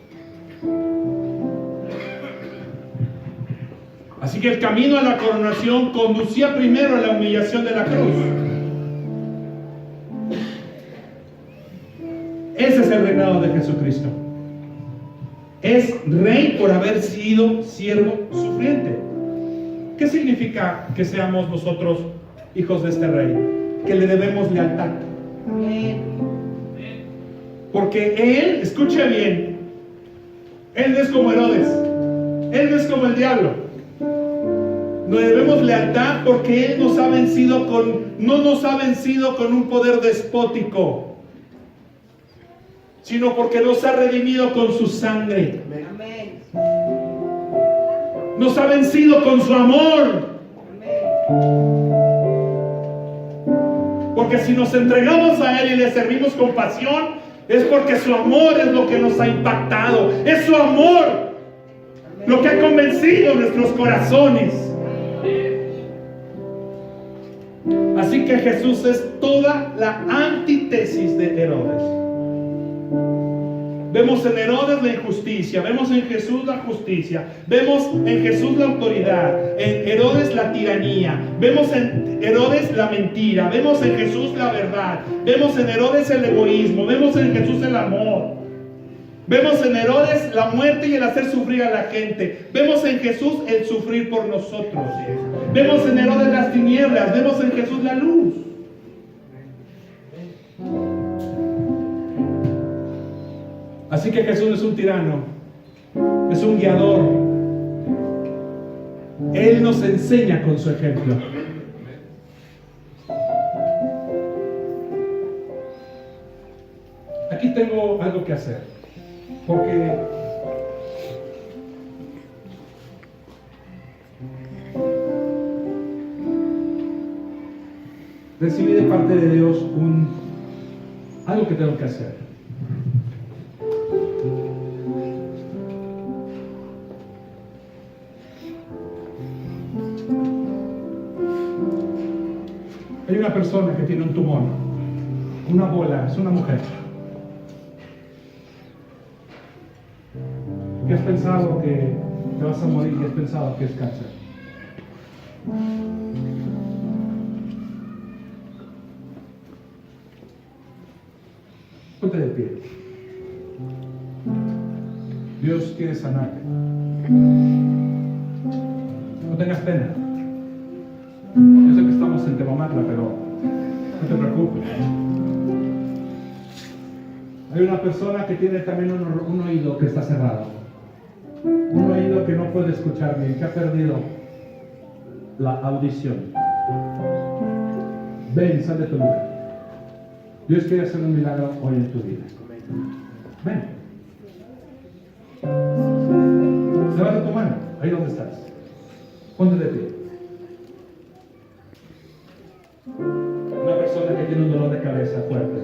Así que el camino a la coronación conducía primero a la humillación de la cruz. Ese es el reinado de Jesucristo. Es rey por haber sido siervo sufriente. ¿Qué significa que seamos nosotros hijos de este rey? Que le debemos lealtad. Amén. Porque él, escuche bien, él no es como Herodes, él no es como el diablo. Nos debemos lealtad porque él no nos ha vencido con un poder despótico, sino porque nos ha redimido con su sangre. Amén. Nos ha vencido con su amor. Amén. Porque si nos entregamos a Él y le servimos con pasión, es porque su amor es lo que nos ha impactado. Es su amor lo que ha convencido nuestros corazones. Así que Jesús es toda la antítesis de Herodes. Vemos en Herodes la injusticia, vemos en Jesús la justicia, vemos en Jesús la autoridad, en Herodes la tiranía, vemos en Herodes la mentira, vemos en Jesús la verdad, vemos en Herodes el egoísmo, vemos en Jesús el amor, vemos en Herodes la muerte y el hacer sufrir a la gente, vemos en Jesús el sufrir por nosotros, vemos en Herodes las tinieblas, vemos en Jesús la luz. Así que Jesús no es un tirano, es un guiador. Él nos enseña con su ejemplo. Aquí tengo algo que hacer, porque recibí de parte de Dios algo que tengo que hacer. Hay una persona que tiene un tumor, una bola, es una mujer. ¿Qué has pensado que te vas a morir? ¿Qué has pensado que es cáncer? Ponte de pie. Dios quiere sanarte. No tengas pena. Yo sé que estamos en Temamatla, pero no te preocupes. Hay una persona que tiene también un oído que está cerrado. Un oído que no puede escuchar bien, que ha perdido la audición. Ven, sal de tu lugar. Dios quiere hacer un milagro hoy en tu vida. Ven. Levanta tu mano, ahí donde estás. Ponte de pie. Una persona que tiene un dolor de cabeza fuerte,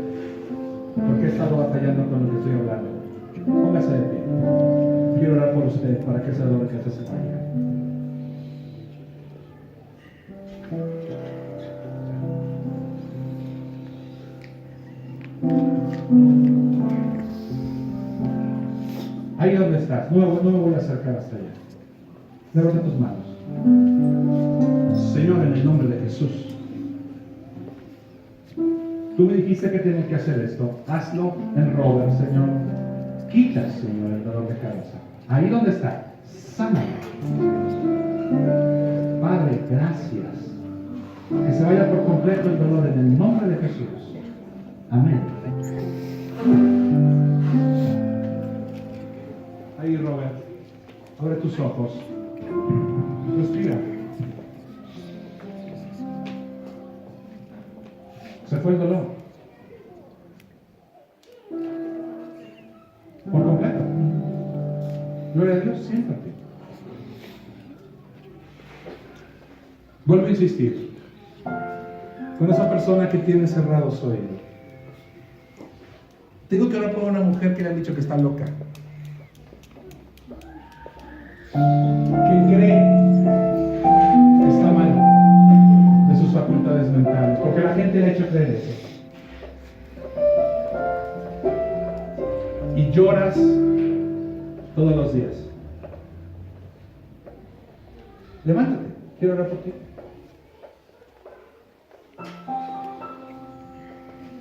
porque he estado batallando con lo que estoy hablando. Póngase de pie. Quiero orar por usted para que ese dolor de cabeza se vaya. Ahí donde estás, no me voy a acercar hasta allá. Levanta tus manos. Señor, en el nombre de Jesús, tú me dijiste que tienes que hacer esto. Hazlo en Robert, Señor. Quita, Señor, el dolor de cabeza. Ahí donde está, sana. Padre, gracias. Que se vaya por completo el dolor en el nombre de Jesús. Amén. ver. Abre tus ojos. Respira. Se fue el dolor. Por completo. Gloria a Dios, siéntate. Vuelvo a insistir. Con esa persona que tiene cerrado su oído. Tengo que hablar con una mujer que le han dicho que está loca. Que cree que está mal de sus facultades mentales. Porque la gente le ha hecho creer eso. Y lloras todos los días. Levántate, quiero orar por ti.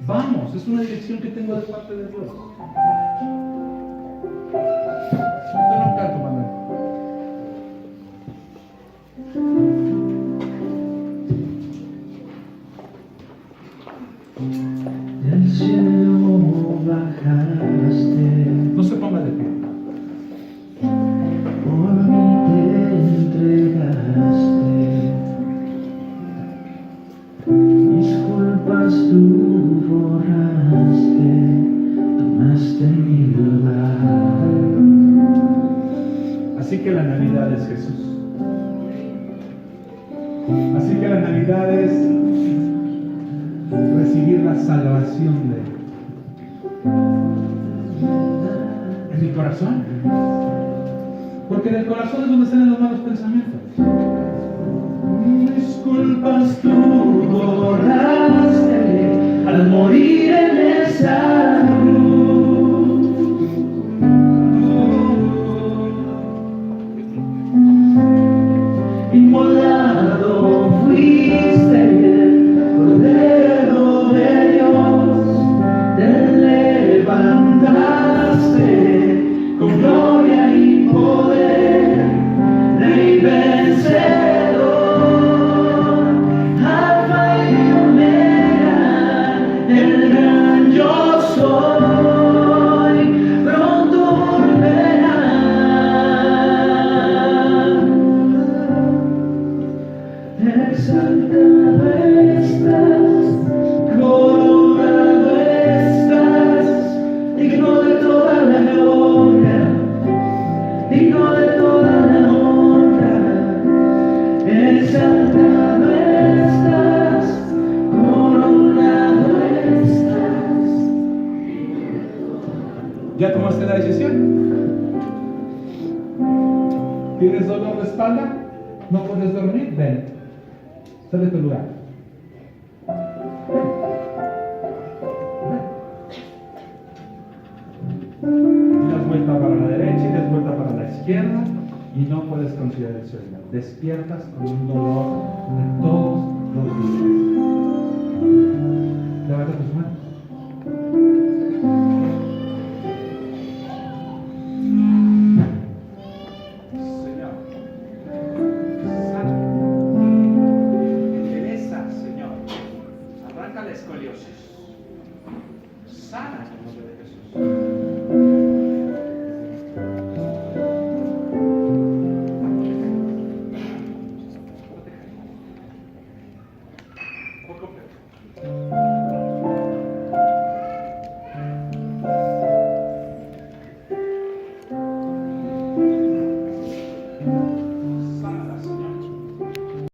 Vamos, es una dirección que tengo de parte de Dios. Dale un canto, Manuel. Del cielo bajaste, No se ponga de pie. por mí te entregaste, mis culpas tú borraste, tomaste mi lugar. Así que la Navidad es Jesús. Así que la Navidad es recibir la salvación de Él. En mi corazón. Porque en el corazón es donde salen los malos pensamientos. Mis culpas tú Borraste al morir en esa cruz. Inmolado fuiste, Cordero de Dios, te levantaste con gloria y poder, Rey vencedor, Alfa y Omega, el gran yo soy, pronto volverá. Exaltado estás, coronado estás, digno de toda la gloria, digno de toda la honra. Exaltado estás, coronado estás. ¿Ya tomaste la decisión? ¿Tienes dolor de espalda? ¿No puedes dormir? Ven. Sal de tu lugar. Ven. Y das vuelta para la derecha y das vuelta para la izquierda y no puedes considerar el sueño. Despiertas con un dolor de todos los días. Levanta tus manos. Señor, sana. Endereza, Señor. Arranca la escoliosis. Sana en el nombre de Jesús. Por completo.